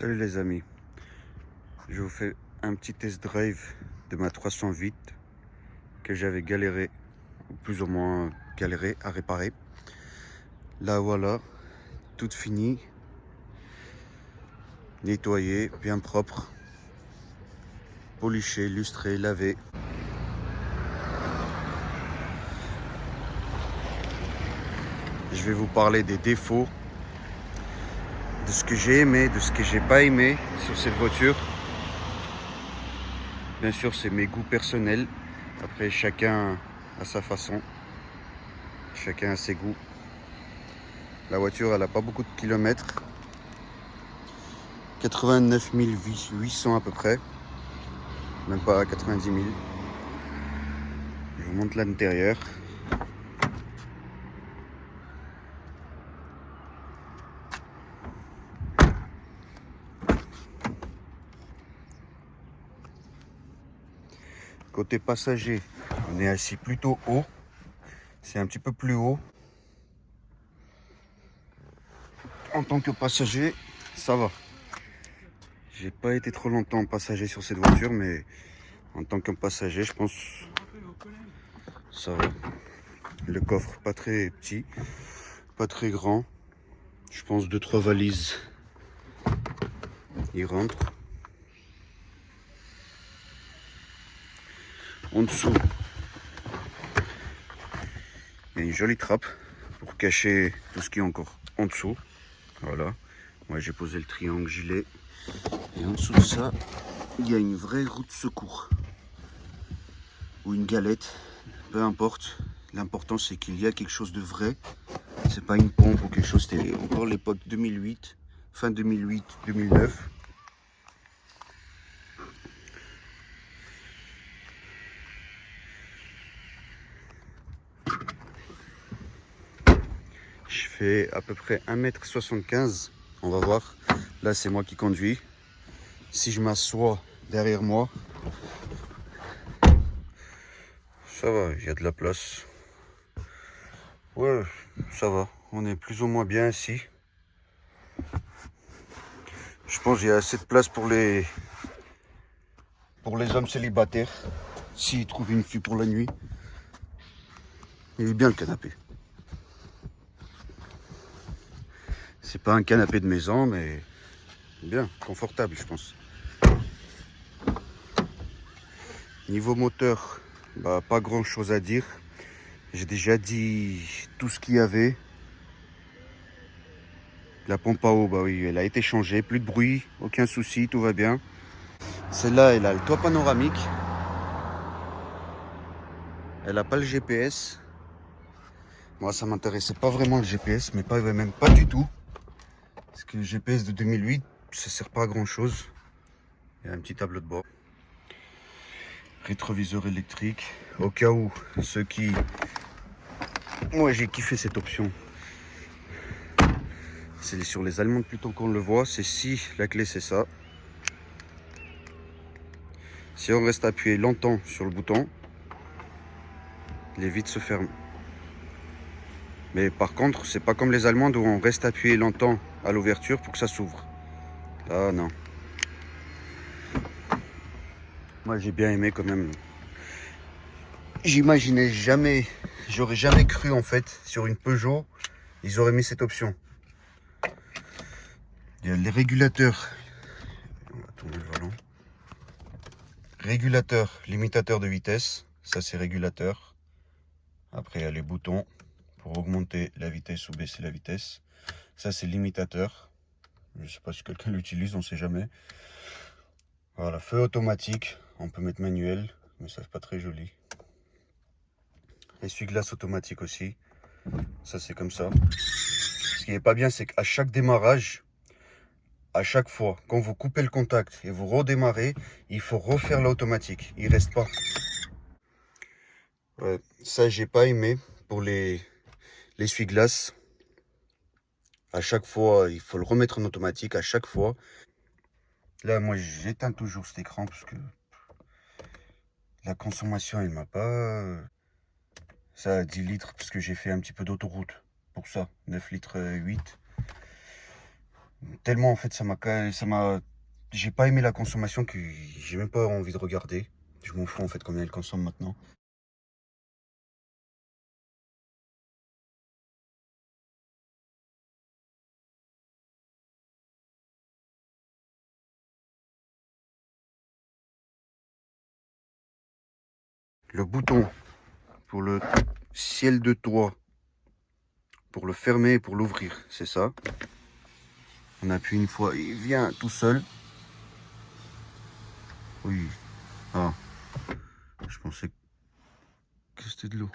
Salut les amis, je vous fais un petit test drive de ma 308 que j'avais galéré, ou plus ou moins galéré à réparer. Là voilà, toute finie, nettoyée, bien propre, polichée, lustrée, lavée. Je vais vous parler des défauts, de ce que j'ai aimé, de ce que j'ai pas aimé sur cette voiture. Bien sûr, c'est mes goûts personnels. Après, chacun a sa façon, chacun a ses goûts. La voiture, elle n'a pas beaucoup de kilomètres. 89 800 à peu près. Même pas 90 000. Je vous montre l'intérieur. Côté passager, on est assis plutôt haut. C'est un petit peu plus haut. En tant que passager, ça va. J'ai pas été trop longtemps passager sur cette voiture, mais en tant que passager, je pense ça va. Le coffre pas très petit, pas très grand. Je pense 2-3 valises. Il rentre. En dessous, il y a une jolie trappe pour cacher tout ce qui est encore en dessous. Voilà. Moi j'ai posé le triangle gilet. Et en dessous de ça, il y a une vraie roue de secours. Ou une galette. Peu importe. L'important c'est qu'il y a quelque chose de vrai. C'est pas une pompe ou quelque chose. C'était encore l'époque 2008. Fin 2008-2009. Je fais à peu près 1,75 m. On va voir. Là c'est moi qui conduis. Si je m'assois derrière moi, ça va, il y a de la place. Ouais, ça va. On est plus ou moins bien ici. Je pense qu'il y a assez de place pour les hommes célibataires. S'ils trouvent une fille pour la nuit. Il est bien le canapé. C'est pas un canapé de maison, mais bien, confortable, je pense. Niveau moteur, bah, pas grand chose à dire. J'ai déjà dit tout ce qu'il y avait. La pompe à eau, bah oui, elle a été changée. Plus de bruit, aucun souci, tout va bien. Celle-là, elle a le toit panoramique. Elle n'a pas le GPS. Moi, ça m'intéressait pas vraiment le GPS, mais pas, même pas du tout. Parce que le GPS de 2008, ça sert pas à grand chose. Il y a un petit tableau de bord. Rétroviseur électrique. Au cas où, ceux qui... Moi, j'ai kiffé cette option. C'est sur les allemandes plutôt qu'on le voit. C'est si la clé, c'est ça. Si on reste appuyé longtemps sur le bouton, les vitres se ferment. Mais par contre, c'est pas comme les allemandes où on reste appuyé longtemps à l'ouverture pour que ça s'ouvre. Là, non. Moi, j'ai bien aimé quand même. J'imaginais jamais, j'aurais jamais cru en fait, sur une Peugeot, ils auraient mis cette option. Il y a les régulateurs. On va tourner le volant. Régulateur, limitateur de vitesse. Ça, c'est régulateur. Après, il y a les boutons pour augmenter la vitesse ou baisser la vitesse. Ça, c'est limitateur. Je ne sais pas si quelqu'un l'utilise, on ne sait jamais. Voilà, feu automatique. On peut mettre manuel, mais ça fait pas très joli. Essuie-glace automatique aussi. Ça, c'est comme ça. Ce qui n'est pas bien, c'est qu'à chaque démarrage, à chaque fois, quand vous coupez le contact et vous redémarrez, il faut refaire l'automatique. Il reste pas. Ouais, ça, j'ai pas aimé pour l'essuie-glace. À chaque fois, il faut le remettre en automatique. À chaque fois. Là, moi, j'éteins toujours cet écran parce que la consommation, elle m'a pas... Ça a 10 litres parce que j'ai fait un petit peu d'autoroute. Pour ça, 9 litres 8. Tellement en fait j'ai pas aimé la consommation que j'ai même pas envie de regarder. Je m'en fous en fait combien elle consomme maintenant. Le bouton pour le ciel de toit, pour le fermer et pour l'ouvrir, c'est ça. On appuie une fois, il vient tout seul. Oui. Ah, je pensais que c'était de l'eau.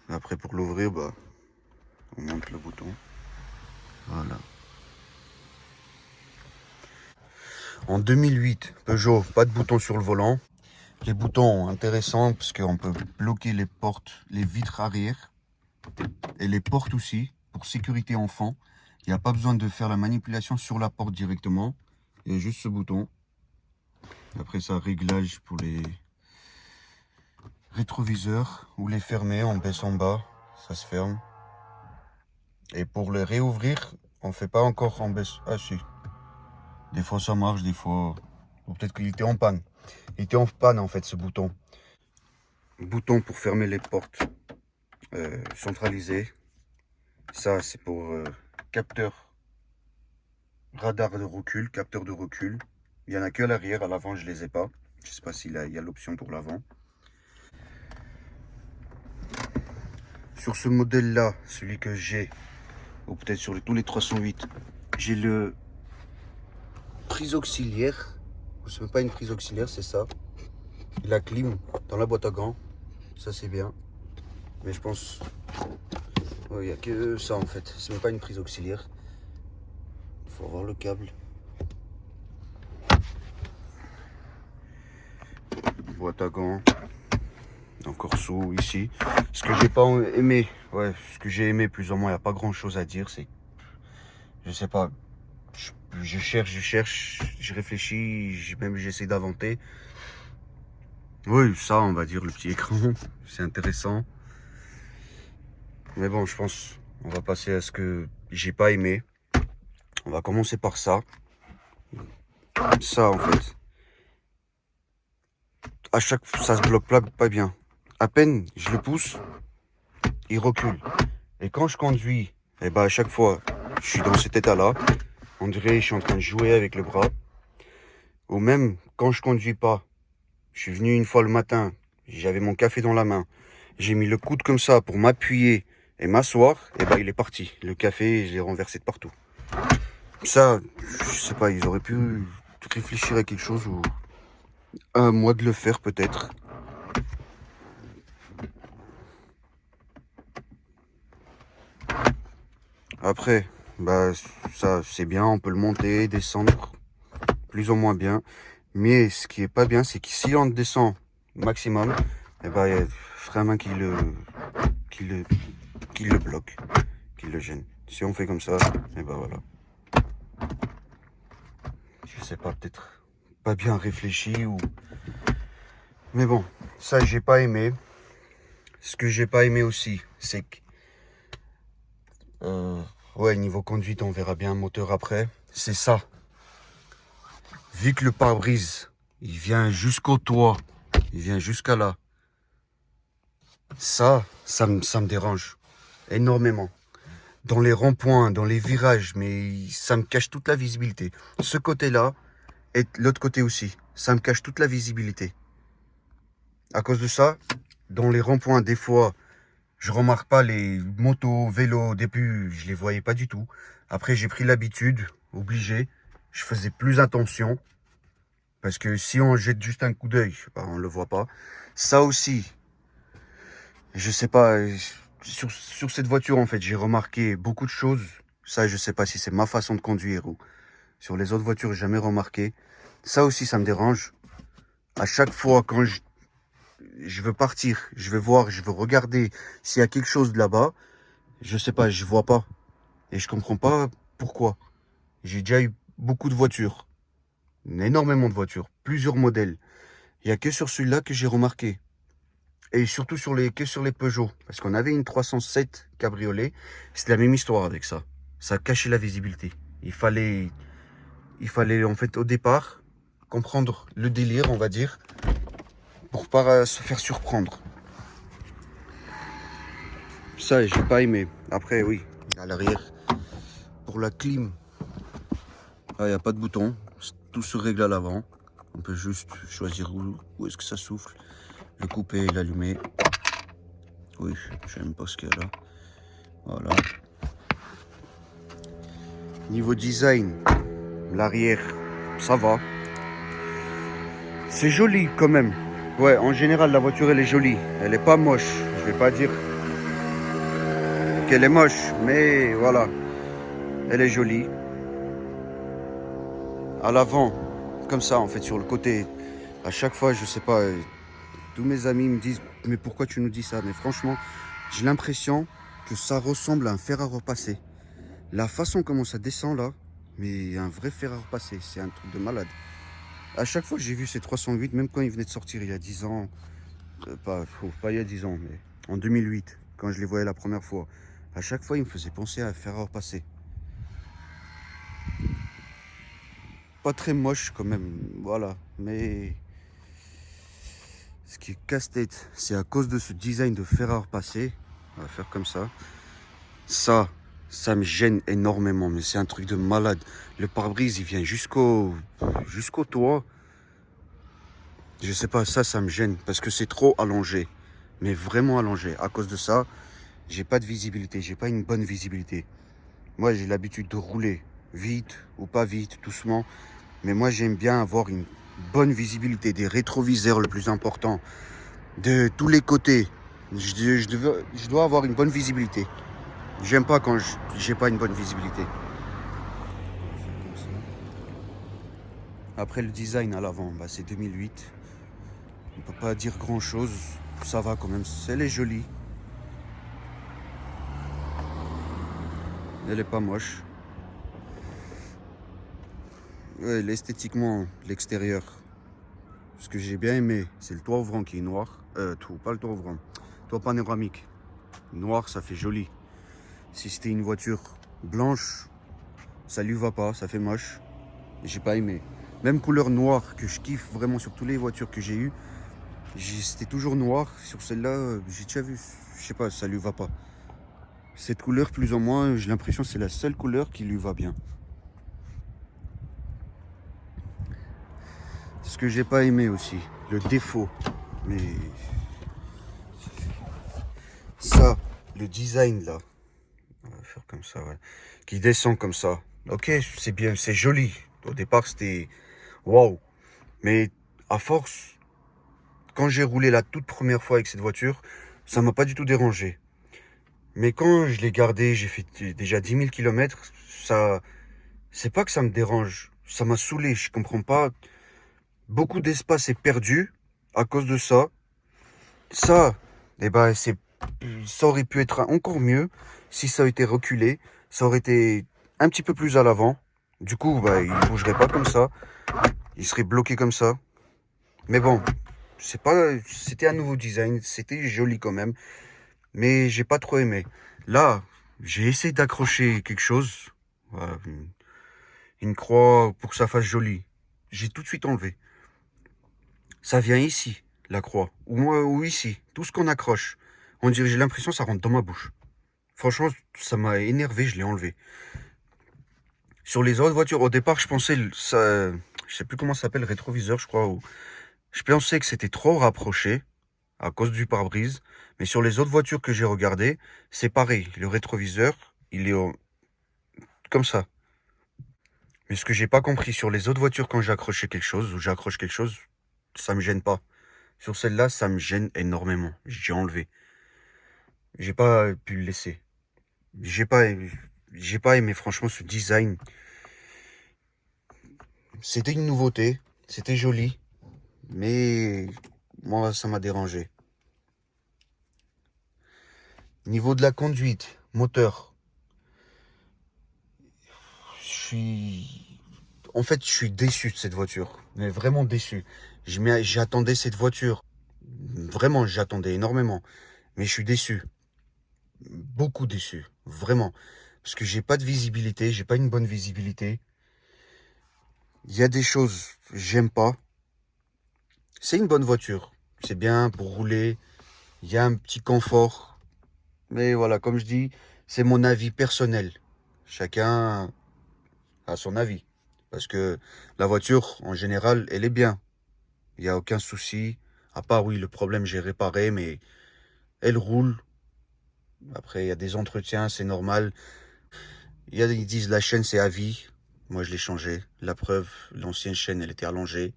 Après pour l'ouvrir, bah, on monte le bouton. Voilà. En 2008, Peugeot, pas de bouton sur le volant. Les boutons intéressants parce qu'on peut bloquer les portes, les vitres arrière et les portes aussi pour sécurité enfant. Il n'y a pas besoin de faire la manipulation sur la porte directement. Il y a juste ce bouton. Après ça, réglage pour les rétroviseurs ou les fermer, on baisse en bas, ça se ferme. Et pour les réouvrir, on fait pas encore en baisse. Ah si. Des fois ça marche, des fois. Ou peut-être qu'il était en panne. Il était en panne en fait ce bouton. Bouton pour fermer les portes centralisées. Ça c'est pour capteur radar de recul, capteur de recul. Il y en a que à l'arrière, à l'avant je les ai pas. Je sais pas s'il y a l'option pour l'avant. Sur ce modèle là, celui que j'ai, ou peut-être sur tous les 308, j'ai le prise auxiliaire. C'est même pas une prise auxiliaire, c'est ça. La clim dans la boîte à gants, ça c'est bien. Mais je pense, il n'y a que ça en fait. C'est même pas une prise auxiliaire. Il faut avoir le câble. Boîte à gants. Encore sous ici. Ce que j'ai pas aimé, ce que j'ai aimé plus ou moins, il n'y a pas grand chose à dire. C'est, je sais pas, je cherche, je réfléchis, même j'essaie d'inventer. Oui, ça, on va dire le petit écran, c'est intéressant. Mais bon, je pense, on va passer à ce que j'ai pas aimé. On va commencer par ça. Ça, en fait. À chaque fois, ça se bloque pas bien. À peine je le pousse, il recule. Et quand je conduis, et ben à chaque fois, je suis dans cet état-là. On dirait que je suis en train de jouer avec le bras. Ou même quand je conduis pas. Je suis venu une fois le matin, j'avais mon café dans la main. J'ai mis le coude comme ça pour m'appuyer et m'asseoir. Et ben il est parti. Le café, je l'ai renversé de partout. Ça, je sais pas, ils auraient pu réfléchir à quelque chose ou à moi de le faire peut-être. Après, bah ça c'est bien, on peut le monter, descendre, plus ou moins bien. Mais ce qui est pas bien, c'est que si on descend maximum, et bah il y a le frein à main qui le bloque, qui le gêne. Si on fait comme ça, et bah voilà. Je sais pas, peut-être pas bien réfléchi ou. Mais bon, ça j'ai pas aimé. Ce que j'ai pas aimé aussi, c'est que ouais, niveau conduite, on verra bien un moteur après. C'est ça. Vu que le pare-brise, il vient jusqu'au toit, il vient jusqu'à là. Ça me dérange énormément. Dans les ronds-points, dans les virages, mais ça me cache toute la visibilité. Ce côté-là et l'autre côté aussi, ça me cache toute la visibilité. À cause de ça, dans les ronds-points, des fois, je remarque pas les motos, vélos. Au début, je les voyais pas du tout. Après, j'ai pris l'habitude, obligé. Je faisais plus attention. Parce que si on jette juste un coup d'œil, bah, on le voit pas. Ça aussi, je sais pas, sur cette voiture, en fait, j'ai remarqué beaucoup de choses. Ça, je sais pas si c'est ma façon de conduire ou sur les autres voitures, j'ai jamais remarqué. Ça aussi, ça me dérange. À chaque fois, quand je veux partir, je veux voir, je veux regarder s'il y a quelque chose de là-bas, je sais pas, je vois pas. Et je comprends pas pourquoi. J'ai déjà eu beaucoup de voitures. Énormément de voitures. Plusieurs modèles. Il n'y a que sur celui-là que j'ai remarqué. Et surtout que sur les Peugeot. Parce qu'on avait une 307 cabriolet. C'était la même histoire avec ça. ça cachait la visibilité. Il fallait en fait au départ comprendre le délire, on va dire, pour pas se faire surprendre. Ça, j'ai pas aimé. Après, oui, à l'arrière, pour la clim, il n'y a pas de bouton. Tout se règle à l'avant. On peut juste choisir où est-ce que ça souffle. Le couper et l'allumer. Oui, je n'aime pas ce qu'il y a là. Voilà. Niveau design, l'arrière, ça va. C'est joli quand même. Ouais, en général, la voiture, elle est jolie. Elle est pas moche. Je vais pas dire qu'elle est moche, mais voilà. Elle est jolie. À l'avant, comme ça, en fait, sur le côté. À chaque fois, je sais pas, tous mes amis me disent, mais pourquoi tu nous dis ça? Mais franchement, j'ai l'impression que ça ressemble à un fer à repasser. La façon comment ça descend là, mais un vrai fer à repasser, c'est un truc de malade. À chaque fois que j'ai vu ces 308, même quand ils venaient de sortir il y a 10 ans, pas il y a 10 ans, mais en 2008, quand je les voyais la première fois, à chaque fois ils me faisaient penser à un fer à repasser. Pas très moche quand même, voilà, mais ce qui est casse-tête, c'est à cause de ce design de fer à repasser. On va faire comme ça. Ça me gêne énormément, mais c'est un truc de malade. Le pare-brise, il vient jusqu'au toit. Je sais pas, ça me gêne parce que c'est trop allongé. Mais vraiment allongé. À cause de ça, j'ai pas de visibilité, j'ai pas une bonne visibilité. Moi, j'ai l'habitude de rouler vite ou pas vite, doucement. Mais moi, j'aime bien avoir une bonne visibilité, des rétroviseurs le plus important, de tous les côtés. Je dois avoir une bonne visibilité. J'aime pas quand j'ai pas une bonne visibilité. Après le design à l'avant, bah, c'est 2008. On peut pas dire grand chose. Ça va quand même. Elle est jolie. Elle est pas moche. Ouais, esthétiquement, l'extérieur. Ce que j'ai bien aimé, c'est le toit ouvrant qui est noir. Pas le toit ouvrant. Toit panoramique. Noir, ça fait joli. Si c'était une voiture blanche, ça lui va pas, ça fait moche. J'ai pas aimé. Même couleur noire que je kiffe vraiment sur toutes les voitures que j'ai eues. C'était toujours noir. Sur celle-là, j'ai déjà vu. Je sais pas, ça lui va pas. Cette couleur, plus ou moins, j'ai l'impression que c'est la seule couleur qui lui va bien. Ce que j'ai pas aimé aussi, le défaut. Mais ça, le design là, on va faire comme ça, ouais, qui descend comme ça. Ok, c'est bien, c'est joli. Au départ, c'était waouh. Mais à force, quand j'ai roulé la toute première fois avec cette voiture, ça m'a pas du tout dérangé. Mais quand je l'ai gardé, j'ai fait déjà 10 000 km, ça, c'est pas que ça me dérange, ça m'a saoulé, je comprends pas. Beaucoup d'espace est perdu à cause de ça. Ça, eh ben, ça aurait pu être encore mieux si ça a été reculé. Ça aurait été un petit peu plus à l'avant. Du coup, bah, il bougerait pas comme ça. Il serait bloqué comme ça. Mais bon, c'était un nouveau design. C'était joli quand même. Mais j'ai pas trop aimé. Là, j'ai essayé d'accrocher quelque chose. Voilà, une croix pour que ça fasse joli. J'ai tout de suite enlevé. Ça vient ici, la croix. Ou ici. Tout ce qu'on accroche. On dirait, j'ai l'impression que ça rentre dans ma bouche. Franchement, ça m'a énervé, je l'ai enlevé. Sur les autres voitures, au départ, je pensais, ça, je sais plus comment ça s'appelle, rétroviseur, je crois. Je pensais que c'était trop rapproché à cause du pare-brise. Mais sur les autres voitures que j'ai regardées, c'est pareil. Le rétroviseur, il est comme ça. Mais ce que j'ai pas compris sur les autres voitures quand j'ai accroché quelque chose, ou j'accroche quelque chose, ça me gêne pas. Sur celle-là, ça me gêne énormément. J'ai enlevé. J'ai pas pu le laisser. J'ai pas aimé franchement ce design. C'était une nouveauté, c'était joli, mais moi ça m'a dérangé. Niveau de la conduite, moteur, je suis déçu de cette voiture, mais vraiment déçu. J'attendais cette voiture, vraiment j'attendais énormément, mais je suis déçu, beaucoup déçu, vraiment. parce que j'ai pas de visibilité, j'ai pas une bonne visibilité. Il y a des choses que j'aime pas. C'est une bonne voiture, c'est bien pour rouler, il y a un petit confort. Mais voilà, comme je dis, c'est mon avis personnel. Chacun a son avis. Parce que la voiture, en général, elle est bien. Il n'y a aucun souci. À part, oui, le problème, j'ai réparé, mais elle roule. Après, il y a des entretiens, c'est normal. Ils disent la chaîne, c'est à vie. Moi, je l'ai changé. La preuve, l'ancienne chaîne, elle était allongée.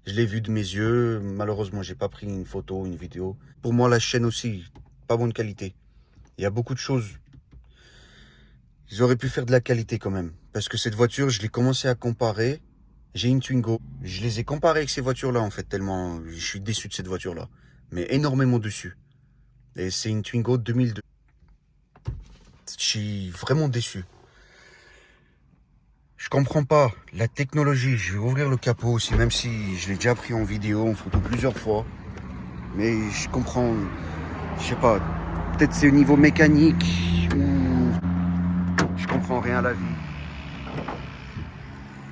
Je l'ai vue de mes yeux. Malheureusement, j'ai pas pris une photo, une vidéo. Pour moi, la chaîne aussi, pas bonne qualité. Il y a beaucoup de choses. Ils auraient pu faire de la qualité quand même. Parce que cette voiture, je l'ai commencé à comparer. J'ai une Twingo. Je les ai comparées avec ces voitures-là, en fait, tellement je suis déçu de cette voiture-là. Mais énormément dessus. Et c'est une Twingo 2002. Je suis vraiment déçu. Je comprends pas la technologie. Je vais ouvrir le capot aussi, même si je l'ai déjà pris en vidéo, en photo plusieurs fois. Mais je comprends, je sais pas, peut-être c'est au niveau mécanique ou je comprends rien à la vie.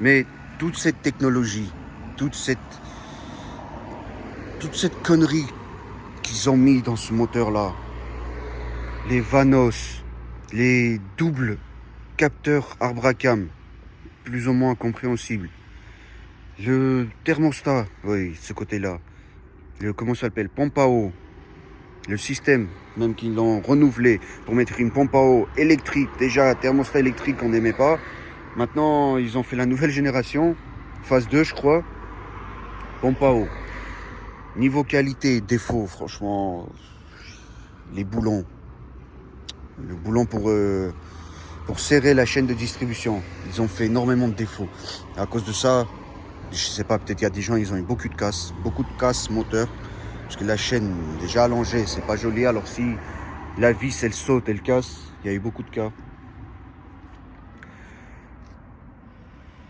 Mais toute cette technologie, toute cette connerie qu'ils ont mis dans ce moteur-là, les Vanos, les doubles capteurs Arbracam, plus ou moins compréhensibles, le thermostat, oui, ce côté-là, le, comment ça s'appelle, pompe à eau, le système, même qu'ils l'ont renouvelé pour mettre une pompe à eau électrique, déjà thermostat électrique on n'aimait pas, maintenant ils ont fait la nouvelle génération, phase 2 je crois, pompe à eau. Niveau qualité, défaut, franchement, les boulons, le boulon pour serrer la chaîne de distribution, ils ont fait énormément de défauts. À cause de ça, je sais pas, peut-être il y a des gens, ils ont eu beaucoup de casse moteur, parce que la chaîne déjà allongée, c'est pas joli. Alors si la vis elle saute, elle casse, il y a eu beaucoup de cas.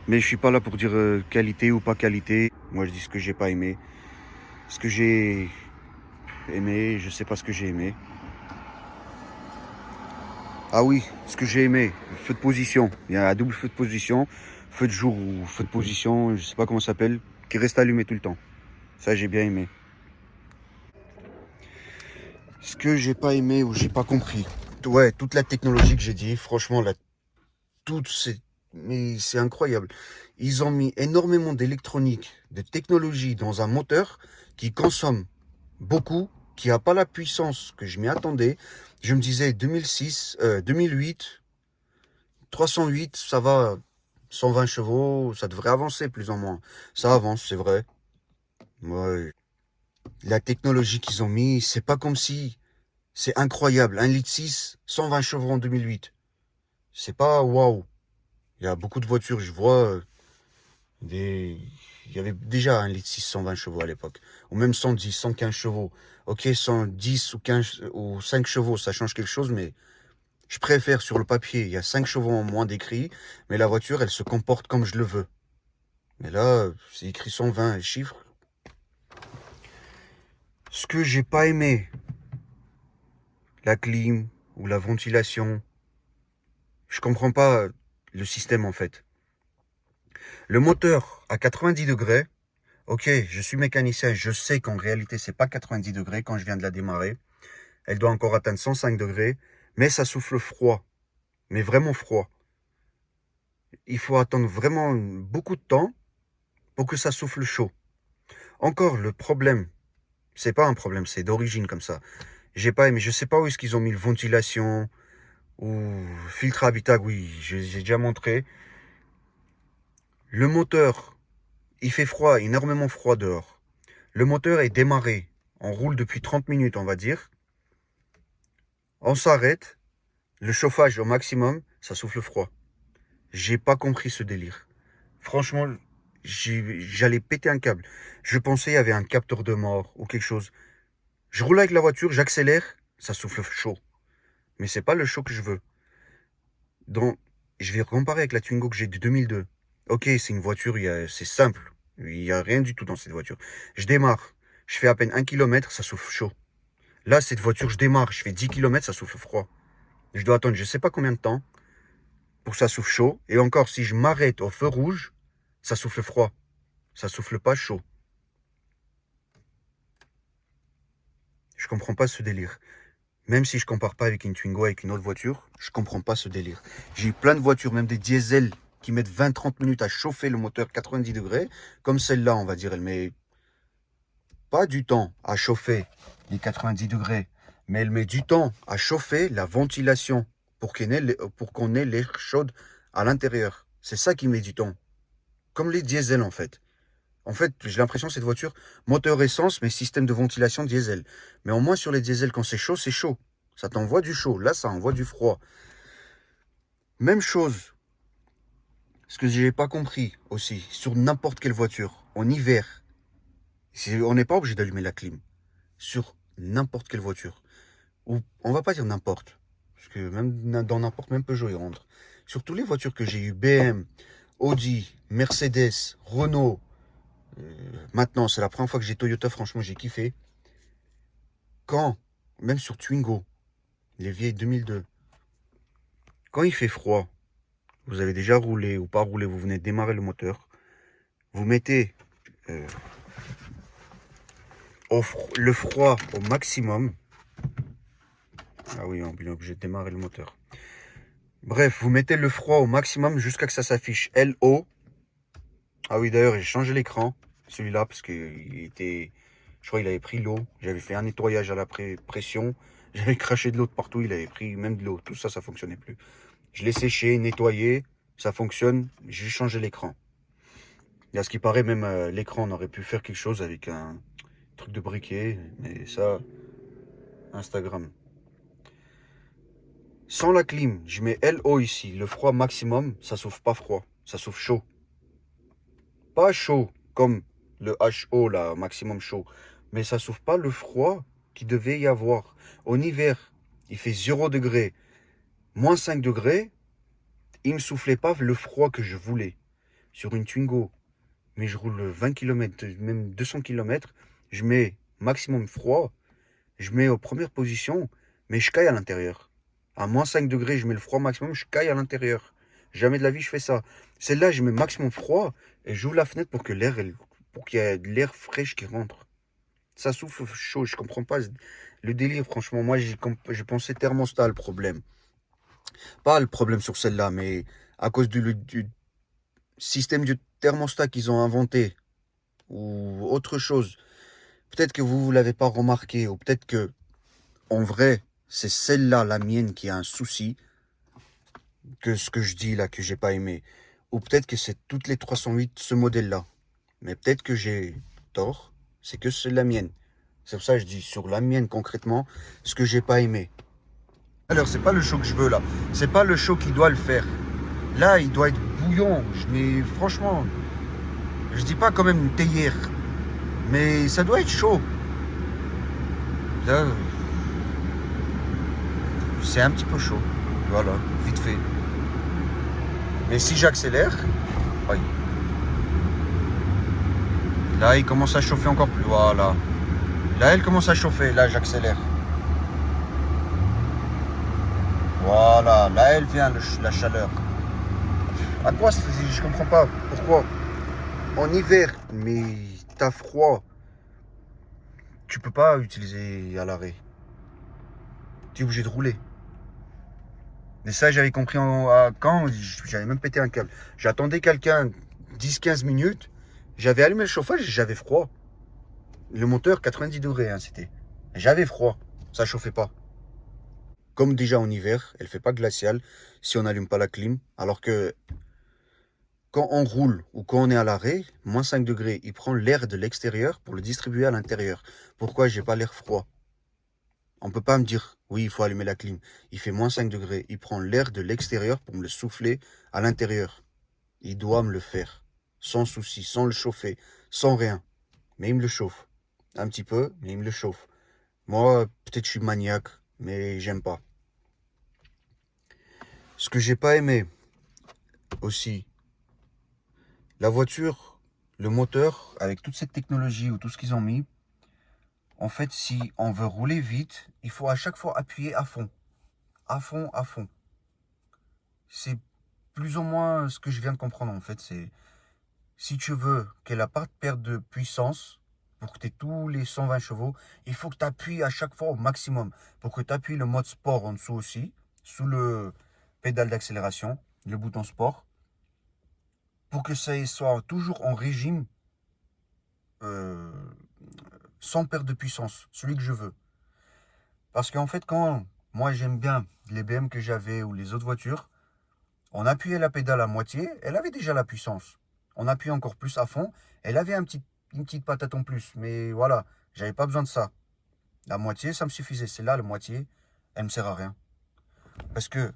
Mais je suis pas là pour dire qualité ou pas qualité. Moi je dis ce que j'ai pas aimé. Ce que j'ai aimé, je sais pas ce que j'ai aimé. Ah oui, ce que j'ai aimé, feu de position. Il y a un double feu de position, feu de jour ou feu de position, je sais pas comment ça s'appelle, qui reste allumé tout le temps. Ça j'ai bien aimé. Ce que j'ai pas aimé ou j'ai pas compris. Ouais, toute la technologie que j'ai dit, franchement, mais c'est incroyable. Ils ont mis énormément d'électronique, de technologie dans un moteur qui consomme beaucoup, qui n'a pas la puissance que je m'y attendais. Je me disais 2008, 308, ça va, 120 chevaux, ça devrait avancer plus ou moins. Ça avance, c'est vrai. Ouais. La technologie qu'ils ont mis, c'est pas comme si... C'est incroyable. 1,6 litre, 120 chevaux en 2008. C'est pas waouh. Il y a beaucoup de voitures, je vois il y avait déjà 1,6 litre, 120 chevaux à l'époque. Ou même 110, 115 chevaux. Ok, 110 ou 15 ou 5 chevaux, ça change quelque chose, mais je préfère sur le papier, il y a 5 chevaux en moins d'écrit, mais la voiture, elle se comporte comme je le veux. Mais là, c'est écrit 120, les chiffres. Ce que j'ai pas aimé, la clim ou la ventilation, je comprends pas le système en fait. Le moteur à 90 degrés, ok, je suis mécanicien, je sais qu'en réalité c'est pas 90 degrés quand je viens de la démarrer. Elle doit encore atteindre 105 degrés, mais ça souffle froid, mais vraiment froid. Il faut attendre vraiment beaucoup de temps pour que ça souffle chaud. Encore le problème, c'est pas un problème, c'est d'origine comme ça. J'ai pas aimé, je sais pas où est-ce qu'ils ont mis le ventilation ou filtre habitacle, oui, j'ai déjà montré. Le moteur, il fait froid, énormément froid dehors. Le moteur est démarré. On roule depuis 30 minutes, on va dire. On s'arrête. Le chauffage au maximum, ça souffle froid. J'ai pas compris ce délire. Franchement, j'allais péter un câble. Je pensais il y avait un capteur de mort ou quelque chose. Je roule avec la voiture, j'accélère, ça souffle chaud. Mais c'est pas le chaud que je veux. Donc, je vais comparer avec la Twingo que j'ai de 2002. Ok, c'est une voiture, c'est simple. Il n'y a rien du tout dans cette voiture. Je démarre. Je fais à peine 1 km, ça souffle chaud. Là, cette voiture, je démarre. Je fais 10 km, ça souffle froid. Je dois attendre je sais pas combien de temps. pour que ça souffle chaud. Et encore, si je m'arrête au feu rouge, ça souffle froid. Ça souffle pas chaud. Je comprends pas ce délire. Même si je compare pas avec une Twingo, avec une autre voiture, je comprends pas ce délire. J'ai eu plein de voitures, même des diesels, qui mettent 20-30 minutes à chauffer le moteur 90 degrés. Comme celle-là, on va dire, elle met pas du temps à chauffer les 90 degrés, mais elle met du temps à chauffer la ventilation pour qu'on ait l'air chaud à l'intérieur. C'est ça qui met du temps. Comme les diesels, en fait. En fait, j'ai l'impression que cette voiture, moteur essence, mais système de ventilation diesel. Mais au moins sur les diesels, quand c'est chaud, c'est chaud. Ça t'envoie du chaud. Là, ça envoie du froid. Même chose. Ce que j'ai pas compris aussi, sur n'importe quelle voiture, en hiver, on n'est pas obligé d'allumer la clim. Sur n'importe quelle voiture. Ou on va pas dire n'importe. Parce que même dans n'importe, même Peugeot, il rentre. Sur toutes les voitures que j'ai eues, BM, Audi, Mercedes, Renault, maintenant, c'est la première fois que j'ai Toyota, franchement, j'ai kiffé. Quand, même sur Twingo, les vieilles 2002, quand il fait froid, vous avez déjà roulé ou pas roulé, vous venez de démarrer le moteur, vous mettez le froid au maximum. Ah oui, on est obligé de démarrer le moteur. Bref, vous mettez le froid au maximum jusqu'à ce que ça s'affiche LO. Ah oui, d'ailleurs, j'ai changé l'écran, celui-là, parce qu'il était... Je crois qu'il avait pris l'eau. J'avais fait un nettoyage à la pression. J'avais craché de l'eau de partout. Il avait pris même de l'eau. Tout ça, ça fonctionnait plus. Je l'ai séché, nettoyé. Ça fonctionne. J'ai changé l'écran. Et à ce qui paraît, même l'écran, on aurait pu faire quelque chose avec un truc de briquet. Mais ça, Instagram. Sans la clim, je mets LO ici. Le froid maximum, ça souffle pas froid. Ça souffle chaud. Pas chaud comme le HO, là, maximum chaud. Mais ça souffle pas le froid qu'il devait y avoir. En hiver, il fait 0 degré, moins 5 degrés. Il me soufflait pas le froid que je voulais. Sur une Twingo, mais je roule 20 km, même 200 km, je mets maximum froid. Je mets aux premières positions, mais je caille à l'intérieur. À moins 5 degrés, je mets le froid maximum, je caille à l'intérieur. Jamais de la vie, je fais ça. Celle-là, je mets maximum froid et j'ouvre la fenêtre pour que pour qu'il y ait de l'air fraîche qui rentre. Ça souffle chaud, je comprends pas le délire. Franchement, moi, j'ai pensé thermostat le problème. Pas le problème sur celle-là, mais à cause du système du thermostat qu'ils ont inventé ou autre chose. Peut-être que vous l'avez pas remarqué ou peut-être que en vrai, c'est celle-là, la mienne, qui a un souci, que ce que je dis là, que j'ai pas aimé. Ou peut-être que c'est toutes les 308, ce modèle-là. Mais peut-être que j'ai tort, c'est que c'est la mienne. C'est pour ça que je dis sur la mienne concrètement, ce que j'ai pas aimé. Alors, c'est pas le chaud que je veux là. C'est pas le chaud qui doit le faire. Là, il doit être bouillon. Mais franchement, je dis pas quand même une théière. Mais ça doit être chaud. Là, c'est un petit peu chaud. Voilà, vite fait. Mais si j'accélère, aïe. Là, il commence à chauffer encore plus. Voilà. Là, elle commence à chauffer. Là, j'accélère. Voilà. Là, elle vient, la chaleur. À quoi je comprends pas. Pourquoi en hiver, mais t'as froid, tu peux pas utiliser à l'arrêt. Tu es obligé de rouler. Mais ça, j'avais compris quand j'avais même pété un câble. J'attendais quelqu'un 10-15 minutes. J'avais allumé le chauffage et j'avais froid. Le moteur, 90 degrés, hein, c'était. J'avais froid. Ça chauffait pas. Comme déjà en hiver, elle fait pas glaciale si on n'allume pas la clim. Alors que quand on roule ou quand on est à l'arrêt, moins 5 degrés, il prend l'air de l'extérieur pour le distribuer à l'intérieur. Pourquoi j'ai pas l'air froid? On ne peut pas me dire, oui, il faut allumer la clim. Il fait moins 5 degrés. Il prend l'air de l'extérieur pour me le souffler à l'intérieur. Il doit me le faire. Sans souci, sans le chauffer, sans rien. Mais il me le chauffe. Un petit peu, mais il me le chauffe. Moi, peut-être je suis maniaque, mais j'aime pas. Ce que j'ai pas aimé aussi, la voiture, le moteur, avec toute cette technologie ou tout ce qu'ils ont mis, en fait, si on veut rouler vite, il faut à chaque fois appuyer à fond. À fond, à fond. C'est plus ou moins ce que je viens de comprendre en fait, c'est si tu veux qu'elle n'a pas de perte de puissance, pour que tu aies tous les 120 chevaux, il faut que tu appuies à chaque fois au maximum. Pour que tu appuies le mode sport en dessous aussi, sous le pédale d'accélération, le bouton sport, pour que ça soit toujours en régime euh, sans perte de puissance, celui que je veux. Parce qu'en fait, quand moi j'aime bien les BM que j'avais ou les autres voitures, on appuyait la pédale à moitié, elle avait déjà la puissance. On appuyait encore plus à fond, elle avait une petite patate en plus. Mais voilà, j'avais pas besoin de ça. La moitié, ça me suffisait. C'est là, la moitié, elle me sert à rien. Parce que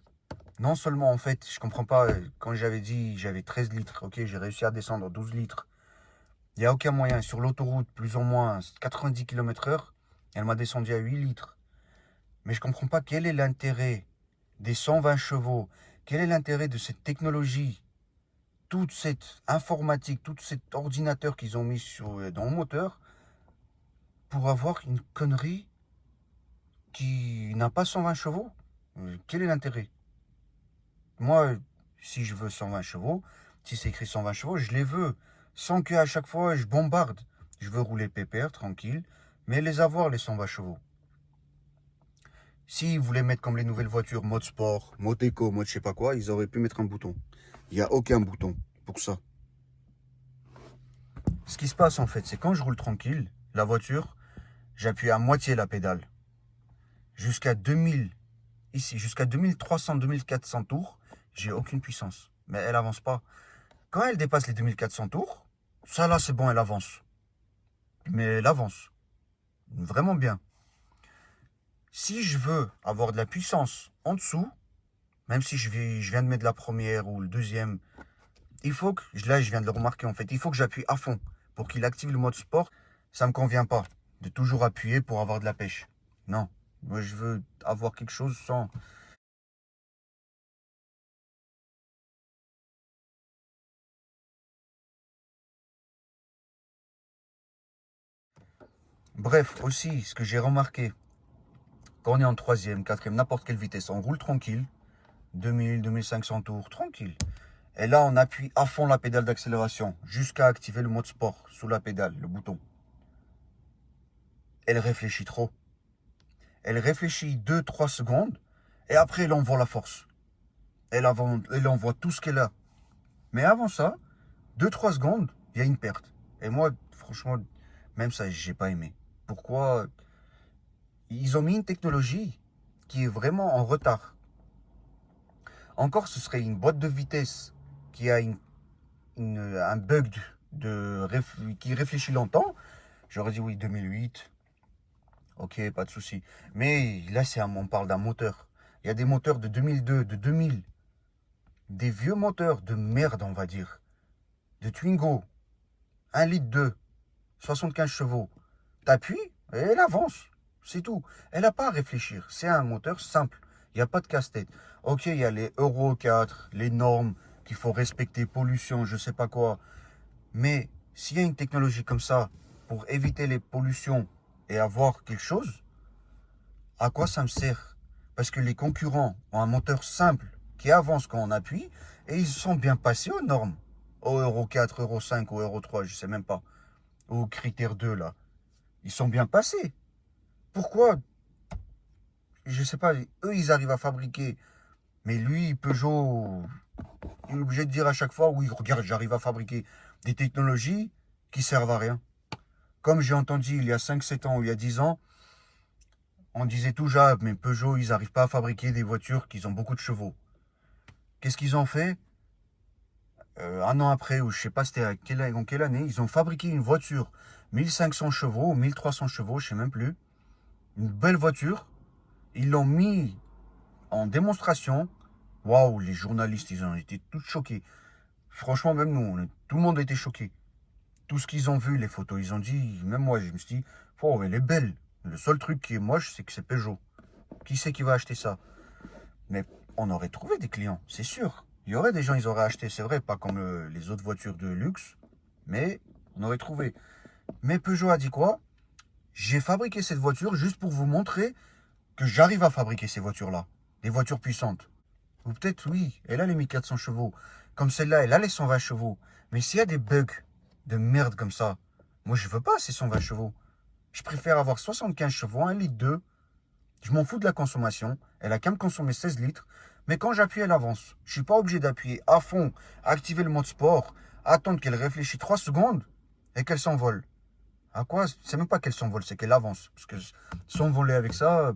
non seulement, en fait, je comprends pas, quand j'avais dit j'avais 13 litres, ok, j'ai réussi à descendre 12 litres. Il n'y a aucun moyen. Sur l'autoroute, plus ou moins 90 km/h, elle m'a descendu à 8 litres. Mais je comprends pas quel est l'intérêt des 120 chevaux. Quel est l'intérêt de cette technologie, toute cette informatique, tout cet ordinateur qu'ils ont mis dans le moteur pour avoir une connerie qui n'a pas 120 chevaux? Quel est l'intérêt? Moi, si je veux 120 chevaux, si c'est écrit 120 chevaux, je les veux. Sans qu'à chaque fois, je bombarde. Je veux rouler pépère, tranquille, mais les avoir, les 120 chevaux. S'ils voulaient mettre comme les nouvelles voitures, mode sport, mode éco, mode je sais pas quoi, ils auraient pu mettre un bouton. Il n'y a aucun bouton pour ça. Ce qui se passe en fait, c'est quand je roule tranquille, la voiture, j'appuie à moitié la pédale. Jusqu'à 2000, ici, jusqu'à 2300, 2400 tours, j'ai aucune puissance. Mais elle avance pas. Quand elle dépasse les 2400 tours, ça là c'est bon, elle avance. Mais elle avance. Vraiment bien. Si je veux avoir de la puissance en dessous, même si je viens de mettre la première ou le deuxième, il faut que, là je viens de le remarquer en fait, il faut que j'appuie à fond pour qu'il active le mode sport. Ça me convient pas de toujours appuyer pour avoir de la pêche. Non, moi je veux avoir quelque chose sans... Bref, aussi, ce que j'ai remarqué, quand on est en troisième, quatrième, n'importe quelle vitesse, on roule tranquille, 2000, 2500 tours, tranquille. Et là, on appuie à fond la pédale d'accélération jusqu'à activer le mode sport sous la pédale, le bouton. Elle réfléchit trop. Elle réfléchit 2-3 secondes et après, elle envoie la force. Elle envoie tout ce qu'elle a. Mais avant ça, 2-3 secondes, il y a une perte. Et moi, franchement, même ça, j'ai pas aimé. Pourquoi? Ils ont mis une technologie qui est vraiment en retard. Encore, ce serait une boîte de vitesse qui a un bug qui réfléchit longtemps. J'aurais dit oui, 2008. Ok, pas de souci. Mais là, on parle d'un moteur. Il y a des moteurs de 2002, de 2000. Des vieux moteurs de merde, on va dire. De Twingo. 1 litre 2. 75 chevaux. T'appuies et elle avance. C'est tout. Elle n'a pas à réfléchir. C'est un moteur simple. Il n'y a pas de casse-tête. Ok, il y a les Euro 4, les normes qu'il faut respecter, pollution, je sais pas quoi. Mais s'il y a une technologie comme ça pour éviter les pollutions et avoir quelque chose, à quoi ça me sert? Parce que les concurrents ont un moteur simple qui avance quand on appuie et ils sont bien passés aux normes. Au Euro 4, Euro 5, au Euro 3, je sais même pas. Au critère 2 là. Ils sont bien passés. Pourquoi? Je sais pas, eux ils arrivent à fabriquer. Mais lui, Peugeot, il est obligé de dire à chaque fois, oui, regarde, j'arrive à fabriquer des technologies qui servent à rien. Comme j'ai entendu il y a 5-7 ans ou il y a 10 ans, on disait tout déjà, mais Peugeot, ils n'arrivent pas à fabriquer des voitures qui ont beaucoup de chevaux. Qu'est-ce qu'ils ont fait? Un an après, ou je sais pas c'était en quelle année, ils ont fabriqué une voiture 1500 chevaux ou 1300 chevaux, je sais même plus. Une belle voiture. Ils l'ont mis en démonstration. Waouh, les journalistes, ils ont été tous choqués. Franchement, même nous, tout le monde a été choqué. Tout ce qu'ils ont vu, les photos, ils ont dit, même moi, je me suis dit, oh, elle est belle. Le seul truc qui est moche, c'est que c'est Peugeot. Qui c'est qui va acheter ça? Mais on aurait trouvé des clients, c'est sûr. Il y aurait des gens, ils auraient acheté, c'est vrai, pas comme les autres voitures de luxe, mais on aurait trouvé. Mais Peugeot a dit quoi? J'ai fabriqué cette voiture juste pour vous montrer que j'arrive à fabriquer ces voitures-là. Des voitures puissantes. Ou peut-être, oui, elle a les 1400 chevaux. Comme celle-là, elle a les 120 chevaux. Mais s'il y a des bugs de merde comme ça, moi, je veux pas ces 120 chevaux. Je préfère avoir 75 chevaux, 1 litre 2. Je m'en fous de la consommation. Elle a qu'à me consommer 16 litres. Mais quand j'appuie, elle avance. Je suis pas obligé d'appuyer à fond, activer le mode sport, attendre qu'elle réfléchisse 3 secondes et qu'elle s'envole. À quoi? C'est même pas qu'elle s'envole, c'est qu'elle avance. Parce que s'envoler avec ça,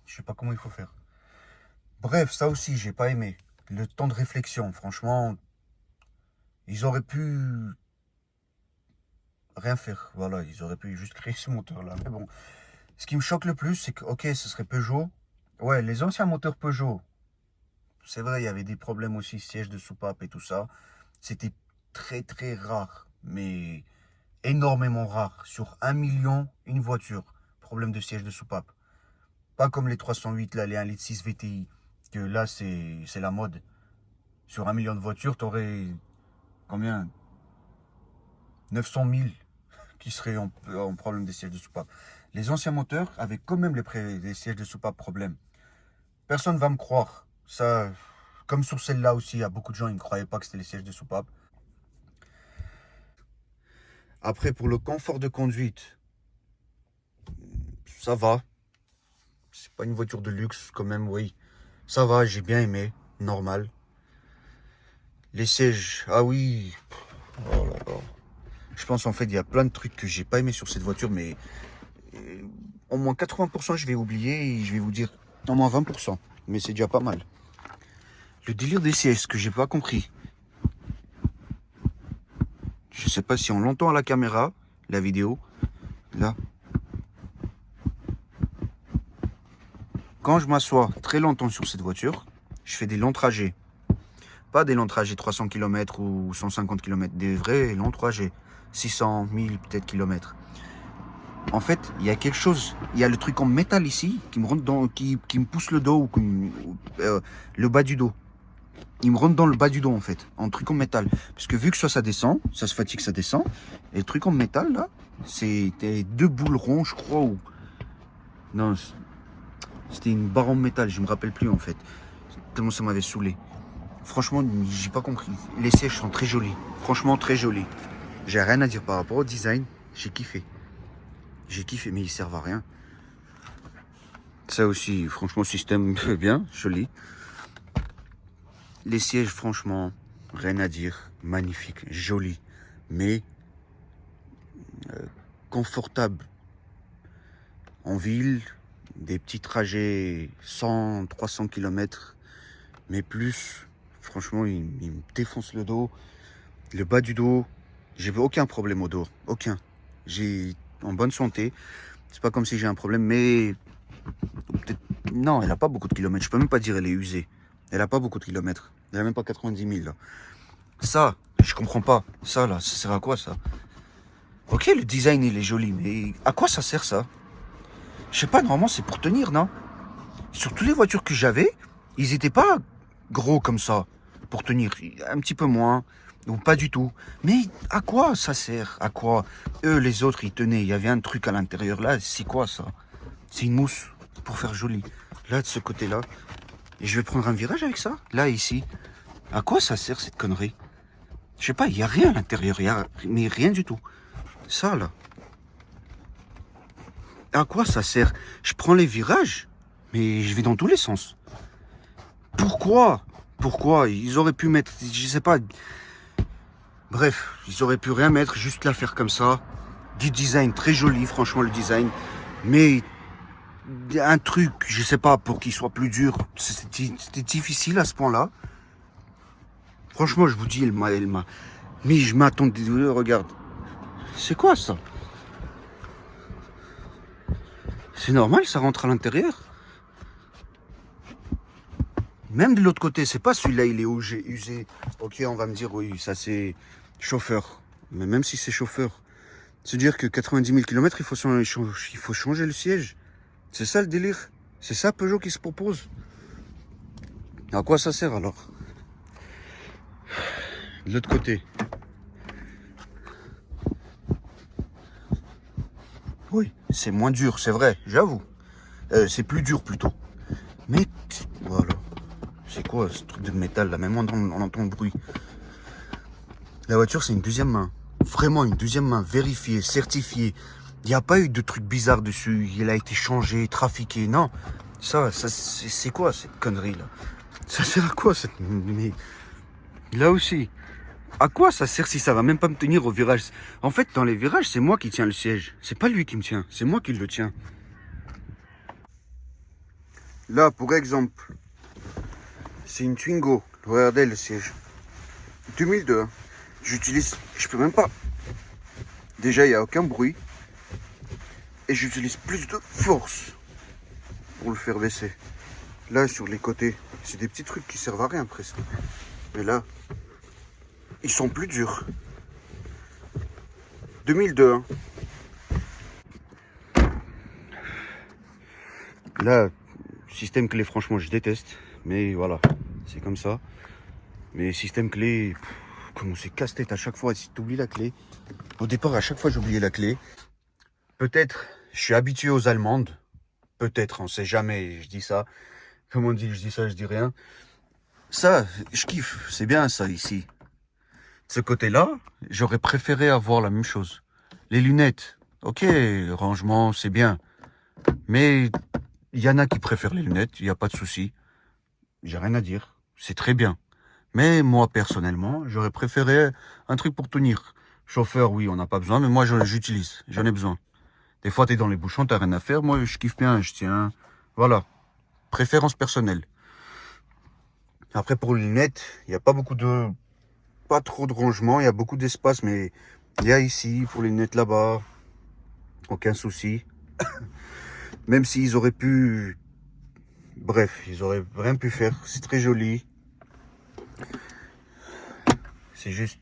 je sais pas comment il faut faire. Bref, ça aussi, j'ai pas aimé. Le temps de réflexion, franchement, ils auraient pu rien faire. Voilà, ils auraient pu juste créer ce moteur-là. Mais bon, ce qui me choque le plus, c'est que, ok, ce serait Peugeot. Ouais, les anciens moteurs Peugeot, c'est vrai, il y avait des problèmes aussi, siège de soupape et tout ça. C'était très très rare, mais énormément rare. Sur 1 million, une voiture, problème de siège de soupape. Pas comme les 308, là, les 1,6 litre VTI, que là, c'est la mode. Sur 1 million de voitures, tu aurais combien? 900 000 qui seraient en problème des sièges de soupape. Les anciens moteurs avaient quand même les sièges de soupape problème. Personne ne va me croire. Ça, comme sur celle-là aussi, il y a beaucoup de gens qui ne croyaient pas que c'était les sièges de soupape. Après, pour le confort de conduite, ça va. C'est pas une voiture de luxe quand même, oui. Ça va, j'ai bien aimé, normal. Les sièges, ah oui. Oh là là. Je pense en fait, il y a plein de trucs que j'ai pas aimé sur cette voiture, mais au moins 80% je vais oublier et je vais vous dire au moins 20%. Mais c'est déjà pas mal. Le délire des sièges, ce que j'ai pas compris. Je sais pas si on l'entend à la caméra, la vidéo. Là. Quand je m'assois très longtemps sur cette voiture, je fais des longs trajets. Pas des longs trajets 300 km ou 150 km, des vrais longs trajets. 600, 1000 peut-être kilomètres. En fait, il y a quelque chose, il y a le truc en métal ici qui me rentre dans, qui me pousse le dos ou le bas du dos. Il me rentre dans le bas du dos en fait, en truc en métal. Parce que vu que ça descend, ça se fatigue, ça descend. Et le truc en métal là, c'est deux boules rondes, je crois. Ou... Non, c'était une barre en métal, je me rappelle plus en fait. Tellement ça m'avait saoulé. Franchement, j'ai pas compris. Les sièges sont très jolis, franchement très jolis. J'ai rien à dire par rapport au design, j'ai kiffé. J'ai kiffé, mais ils servent à rien. Ça aussi, franchement, le système bien, joli. Les sièges, franchement, rien à dire. Magnifique, joli. Mais confortable. En ville, des petits trajets 100, 300 km. Mais plus, franchement, il me défonce le dos. Le bas du dos, j'ai aucun problème au dos. Aucun. J'ai en bonne santé. C'est pas comme si j'ai un problème, mais non, elle a pas beaucoup de kilomètres. Je peux même pas dire elle est usée. Elle a pas beaucoup de kilomètres. Elle a même pas 90 000 là. Ça, je comprends pas. Ça là, ça sert à quoi ça? Ok, le design il est joli, mais à quoi ça sert ça? Je sais pas, normalement c'est pour tenir, non? Sur toutes les voitures que j'avais, ils étaient pas gros comme ça pour tenir. Un petit peu moins, ou pas du tout. Mais à quoi ça sert? À quoi? Eux, les autres, ils tenaient. Il y avait un truc à l'intérieur là. C'est quoi ça? C'est une mousse pour faire joli. Là, de ce côté-là. Et je vais prendre un virage avec ça. Là, ici. À quoi ça sert cette connerie? Je sais pas, il n'y a rien à l'intérieur. Mais rien du tout. Ça, là. À quoi ça sert? Je prends les virages, mais je vais dans tous les sens. Pourquoi? Pourquoi? Ils auraient pu mettre, je sais pas. Bref, ils auraient pu rien mettre, juste la faire comme ça. Du design très joli, franchement, le design. Mais un truc, je sais pas, pour qu'il soit plus dur. C'était difficile à ce point-là. Franchement, je vous dis, elle m'a. Mais je m'attendais, regarde. C'est quoi ça? C'est normal, ça rentre à l'intérieur. Même de l'autre côté, c'est pas celui-là, il est usé. Ok, on va me dire, oui, ça c'est chauffeur. Mais même si c'est chauffeur, se dire que 90 000 km, il faut changer le siège. C'est ça le délire. C'est ça Peugeot qui se propose. À quoi ça sert alors? De l'autre côté. Oui, c'est moins dur, c'est vrai, j'avoue. C'est plus dur plutôt. Mais voilà. C'est quoi ce truc de métal là? Même on entend le bruit. La voiture, c'est une deuxième main. Vraiment une deuxième main, vérifiée, certifiée. Il n'y a pas eu de trucs bizarres dessus. Il a été changé, trafiqué. Non. Ça c'est quoi cette connerie là? Ça sert à quoi cette... Mais là aussi. À quoi ça sert si ça va même pas me tenir au virage? En fait, dans les virages, c'est moi qui tiens le siège. C'est pas lui qui me tient. C'est moi qui le tiens. Là, pour exemple, c'est une Twingo. Regardez le siège. 2002. Hein. J'utilise... Je peux même pas... Déjà, il n'y a aucun bruit. Et j'utilise plus de force pour le faire baisser. Là, sur les côtés, c'est des petits trucs qui servent à rien presque. Mais là, ils sont plus durs. 2002. Hein. Là, système clé, franchement, je déteste. Mais voilà, c'est comme ça. Mais système clé, comment c'est casse-tête à chaque fois si tu oublies la clé. Au départ, à chaque fois, j'oubliais la clé. Peut-être, je suis habitué aux allemandes. Peut-être, on sait jamais, je dis ça. Comme on dit, je dis ça, je dis rien. Ça, je kiffe, c'est bien ça ici. De ce côté-là, j'aurais préféré avoir la même chose. Les lunettes, ok, rangement, c'est bien. Mais il y en a qui préfèrent les lunettes, il n'y a pas de souci. J'ai rien à dire, c'est très bien. Mais moi, personnellement, j'aurais préféré un truc pour tenir. Chauffeur, oui, on n'a pas besoin, mais moi, j'utilise, j'en ai besoin. Des fois, t'es dans les bouchons, t'as rien à faire. Moi, je kiffe bien, je tiens. Voilà, préférence personnelle. Après, pour les lunettes, il n'y a pas beaucoup de... Pas trop de rangement, il y a beaucoup d'espace, mais il y a ici, pour les lunettes là-bas, aucun souci. Même s'ils auraient pu... Bref, ils auraient rien pu faire. C'est très joli. C'est juste...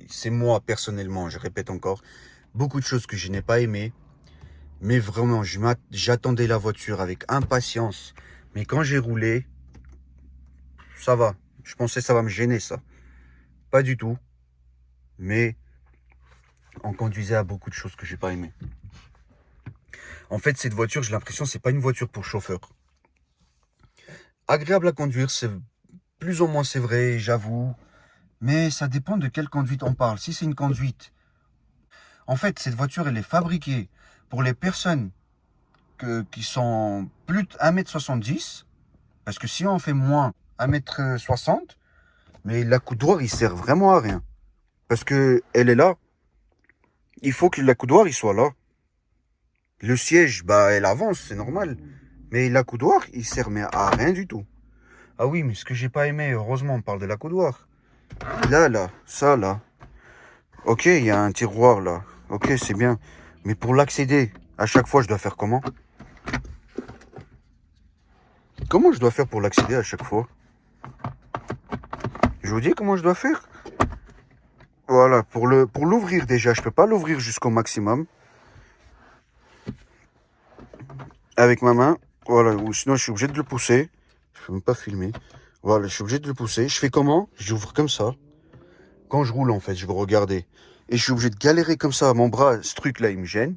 C'est moi, personnellement, je répète encore, beaucoup de choses que je n'ai pas aimées. Mais vraiment, j'attendais la voiture avec impatience. Mais quand j'ai roulé, ça va. Je pensais que ça va me gêner, ça. Pas du tout. Mais on conduisait à beaucoup de choses que j'ai pas aimées. En fait, cette voiture, j'ai l'impression que c'est pas une voiture pour chauffeur. Agréable à conduire, c'est plus ou moins c'est vrai, j'avoue. Mais ça dépend de quelle conduite on parle. Si c'est une conduite... En fait, cette voiture, elle est fabriquée pour les personnes qui sont plus de 1m70. Parce que si on fait moins 1m60, mais l'accoudoir, il sert vraiment à rien. Parce que elle est là. Il faut que l'accoudoir, il soit là. Le siège, bah, elle avance, c'est normal. Mais l'accoudoir, il sert mais à rien du tout. Ah oui, mais ce que j'ai pas aimé, heureusement, on parle de l'accoudoir. Là, ça, là. Ok, il y a un tiroir, là. Ok, c'est bien. Mais pour l'accéder, à chaque fois, je dois faire comment? Comment je dois faire pour l'accéder à chaque fois? Je vous dis comment je dois faire? Voilà, pour l'ouvrir déjà, je peux pas l'ouvrir jusqu'au maximum. Avec ma main, voilà, ou sinon je suis obligé de le pousser. Je peux même pas filmer. Voilà, je suis obligé de le pousser. Je fais comment? J'ouvre comme ça. Quand je roule, en fait, je vais regarder. Et je suis obligé de galérer comme ça. Mon bras, ce truc-là, il me gêne.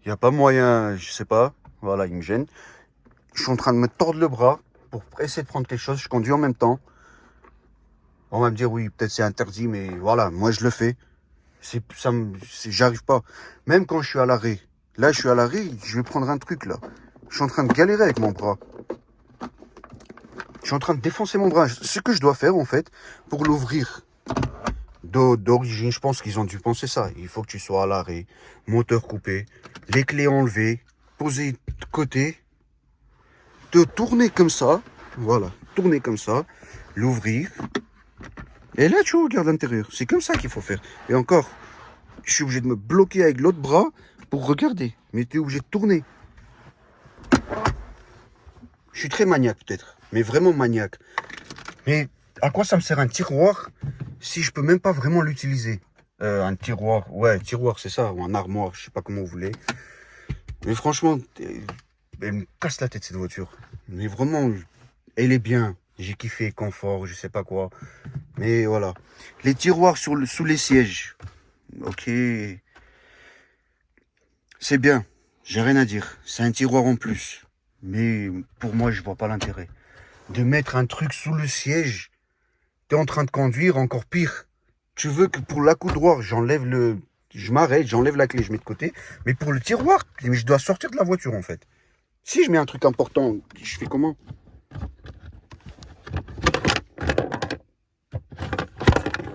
Il n'y a pas moyen, je sais pas. Voilà, il me gêne. Je suis en train de me tordre le bras pour essayer de prendre quelque chose. Je conduis en même temps. On va me dire, oui, peut-être c'est interdit, mais voilà, moi je le fais. J'arrive pas. Même quand je suis à l'arrêt. Là, je suis à l'arrêt, je vais prendre un truc, là. Je suis en train de galérer avec mon bras. Je suis en train de défoncer mon bras. Ce que je dois faire, en fait, pour l'ouvrir d'origine, je pense qu'ils ont dû penser ça. Il faut que tu sois à l'arrêt, moteur coupé, les clés enlevées, posées de côté, te tourner comme ça. Voilà, tourner comme ça, l'ouvrir. Et là, tu regardes l'intérieur. C'est comme ça qu'il faut faire. Et encore, je suis obligé de me bloquer avec l'autre bras pour regarder. Mais tu es obligé de tourner. Je suis très maniaque peut-être, mais vraiment maniaque. Mais à quoi ça me sert un tiroir si je peux même pas vraiment l'utiliser? Un tiroir, ouais, tiroir c'est ça, ou un armoire, je sais pas comment vous voulez. Mais franchement, elle me casse la tête cette voiture. Mais vraiment, elle est bien. J'ai kiffé, confort, je sais pas quoi. Mais voilà. Les tiroirs sous les sièges. Ok. C'est bien. J'ai rien à dire. C'est un tiroir en plus. Mais pour moi, je vois pas l'intérêt. De mettre un truc sous le siège, t'es en train de conduire, encore pire. Tu veux que pour l'accoudoir, je m'arrête, j'enlève la clé, je mets de côté. Mais pour le tiroir, je dois sortir de la voiture en fait. Si je mets un truc important, je fais comment?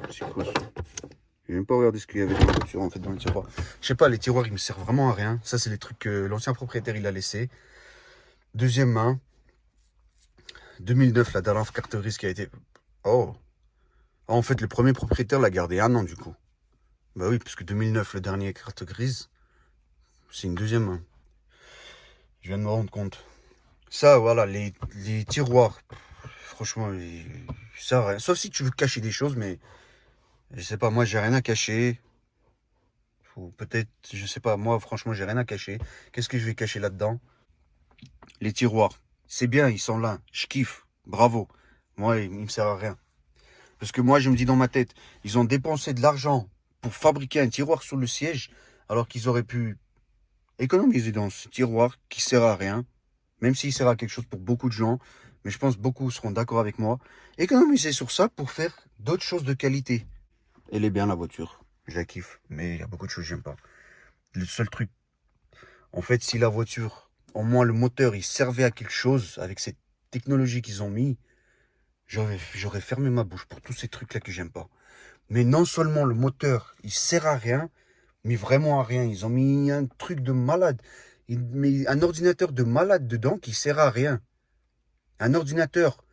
C'est quoi ça? J'ai même pas regardé ce qu'il y avait dans la voiture en fait dans le tiroir. Je sais pas, les tiroirs ils me servent vraiment à rien. Ça c'est les trucs que l'ancien propriétaire il a laissé. Deuxième main. 2009, la dernière carte grise qui a été... Oh. En fait, le premier propriétaire l'a gardé 1 an du coup. Bah oui, parce que 2009, le dernier carte grise, c'est une deuxième main. Je viens de me rendre compte. Ça, voilà, les tiroirs, franchement, ça sert à rien. Sauf si tu veux cacher des choses, mais je sais pas, moi, j'ai rien à cacher. Ou peut-être, je sais pas, moi, franchement, j'ai rien à cacher. Qu'est-ce que je vais cacher là-dedans? Les tiroirs, c'est bien, ils sont là, je kiffe, bravo. Moi, il me sert à rien. Parce que moi, je me dis dans ma tête, ils ont dépensé de l'argent pour fabriquer un tiroir sous le siège, alors qu'ils auraient pu économiser dans ce tiroir qui sert à rien, même s'il sert à quelque chose pour beaucoup de gens, mais je pense que beaucoup seront d'accord avec moi. Économiser sur ça pour faire d'autres choses de qualité. Elle est bien la voiture, je la kiffe, mais il y a beaucoup de choses que j'aime pas. Le seul truc, en fait, si la voiture, au moins le moteur, il servait à quelque chose avec cette technologie qu'ils ont mis, j'aurais fermé ma bouche pour tous ces trucs-là que j'aime pas. Mais non seulement le moteur, il sert à rien, mais vraiment à rien. Ils ont mis un truc de malade. Ils mis un ordinateur de malade dedans qui sert à rien. Un ordinateur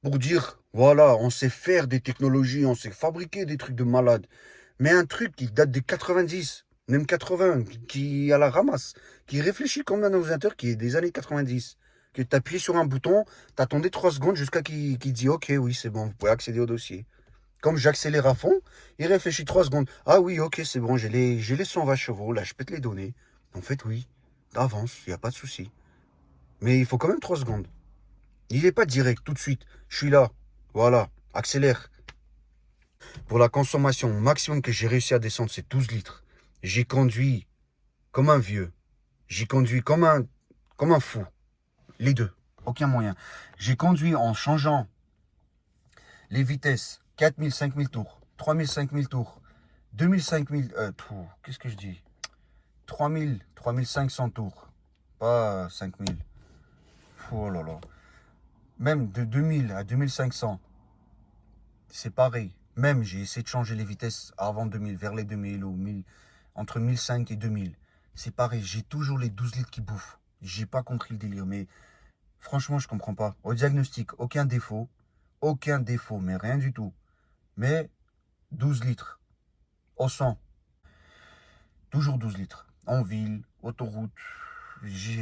pour dire, voilà, on sait faire des technologies, on sait fabriquer des trucs de malade. Mais un truc qui date des 90, même 80, qui à la ramasse, qui réfléchit comme un ordinateur qui est des années 90. Que tu appuies sur un bouton, t'attendais 3 secondes jusqu'à qu'il dit, ok, oui, c'est bon, vous pouvez accéder au dossier. Comme j'accélère à fond, il réfléchit 3 secondes. Ah oui, ok, c'est bon, j'ai les 120 chevaux, là, je peux te les donner. En fait, oui, d'avance, il n'y a pas de souci. Mais il faut quand même 3 secondes. Il n'est pas direct, tout de suite. Je suis là, voilà, accélère. Pour la consommation maximum que j'ai réussi à descendre, c'est 12 litres. J'ai conduit comme un vieux. J'ai conduit comme un fou. Les deux, aucun moyen. J'ai conduit en changeant les vitesses. 4000, 5000 tours, 3000, 5000 tours, 2000, 5000, qu'est-ce que je dis? 3000, 3500 tours, pas 5000. Oh là là. Même de 2000 à 2500, c'est pareil. Même j'ai essayé de changer les vitesses avant 2000, vers les 2000 ou 1000, entre 1005 et 2000. C'est pareil, j'ai toujours les 12 litres qui bouffent. J'ai pas compris le délire, mais franchement, je comprends pas. Au diagnostic, aucun défaut, mais rien du tout. Mais 12 litres au 100. Toujours 12 litres. En ville, autoroute.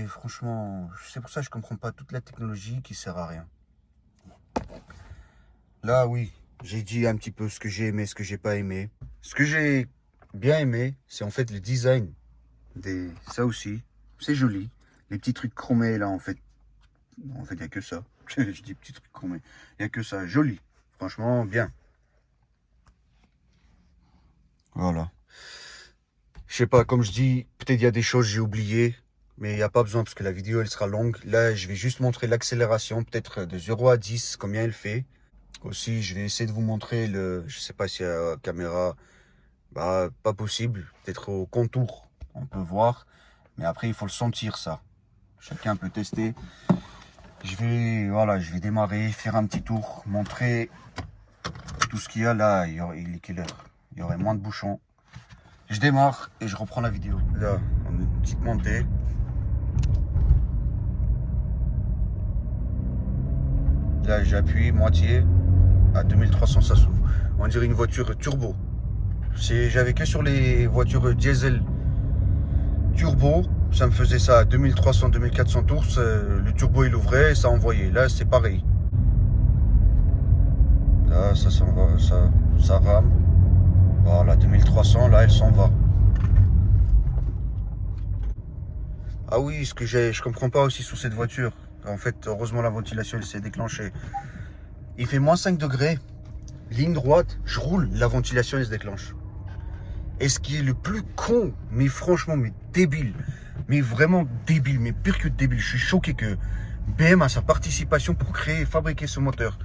Franchement, c'est pour ça que je comprends pas toute la technologie qui sert à rien. Là, oui, j'ai dit un petit peu ce que j'ai aimé, ce que j'ai pas aimé. Ce que j'ai bien aimé, c'est en fait le design. Ça aussi, c'est joli. Les petits trucs chromés là, en fait, il n'y a que ça. Je dis petits trucs chromés. Il n'y a que ça. Joli. Franchement, bien. Voilà. Je sais pas, comme je dis, peut-être il y a des choses que j'ai oubliées, mais il n'y a pas besoin parce que la vidéo elle sera longue. Là, je vais juste montrer l'accélération, peut-être de 0 à 10, combien elle fait. Aussi, je vais essayer de vous montrer je sais pas si la caméra, bah, pas possible. Peut-être au contour, on peut voir. Mais après, il faut le sentir ça. Chacun peut tester. Je vais démarrer, faire un petit tour, montrer tout ce qu'il y a là. Il est quelle heure? Il y aurait moins de bouchons. Je démarre et je reprends la vidéo. Là, on a une petite montée. Là, j'appuie moitié à 2300, ça s'ouvre. On dirait une voiture turbo. J'avais que sur les voitures diesel turbo, ça me faisait ça à 2300, 2400 tours. Le turbo il ouvrait et ça envoyait. Là, c'est pareil. Là, ça s'en va, ça rame. Voilà, 2300, là, elle s'en va. Ah oui, je comprends pas aussi sur cette voiture. En fait, heureusement, la ventilation, elle s'est déclenchée. Il fait moins 5 degrés. Ligne droite, je roule, la ventilation, elle se déclenche. Et ce qui est le plus con, mais franchement, mais débile, Mais vraiment débile, mais pire que débile. Je suis choqué que BM a sa participation pour créer et fabriquer ce moteur.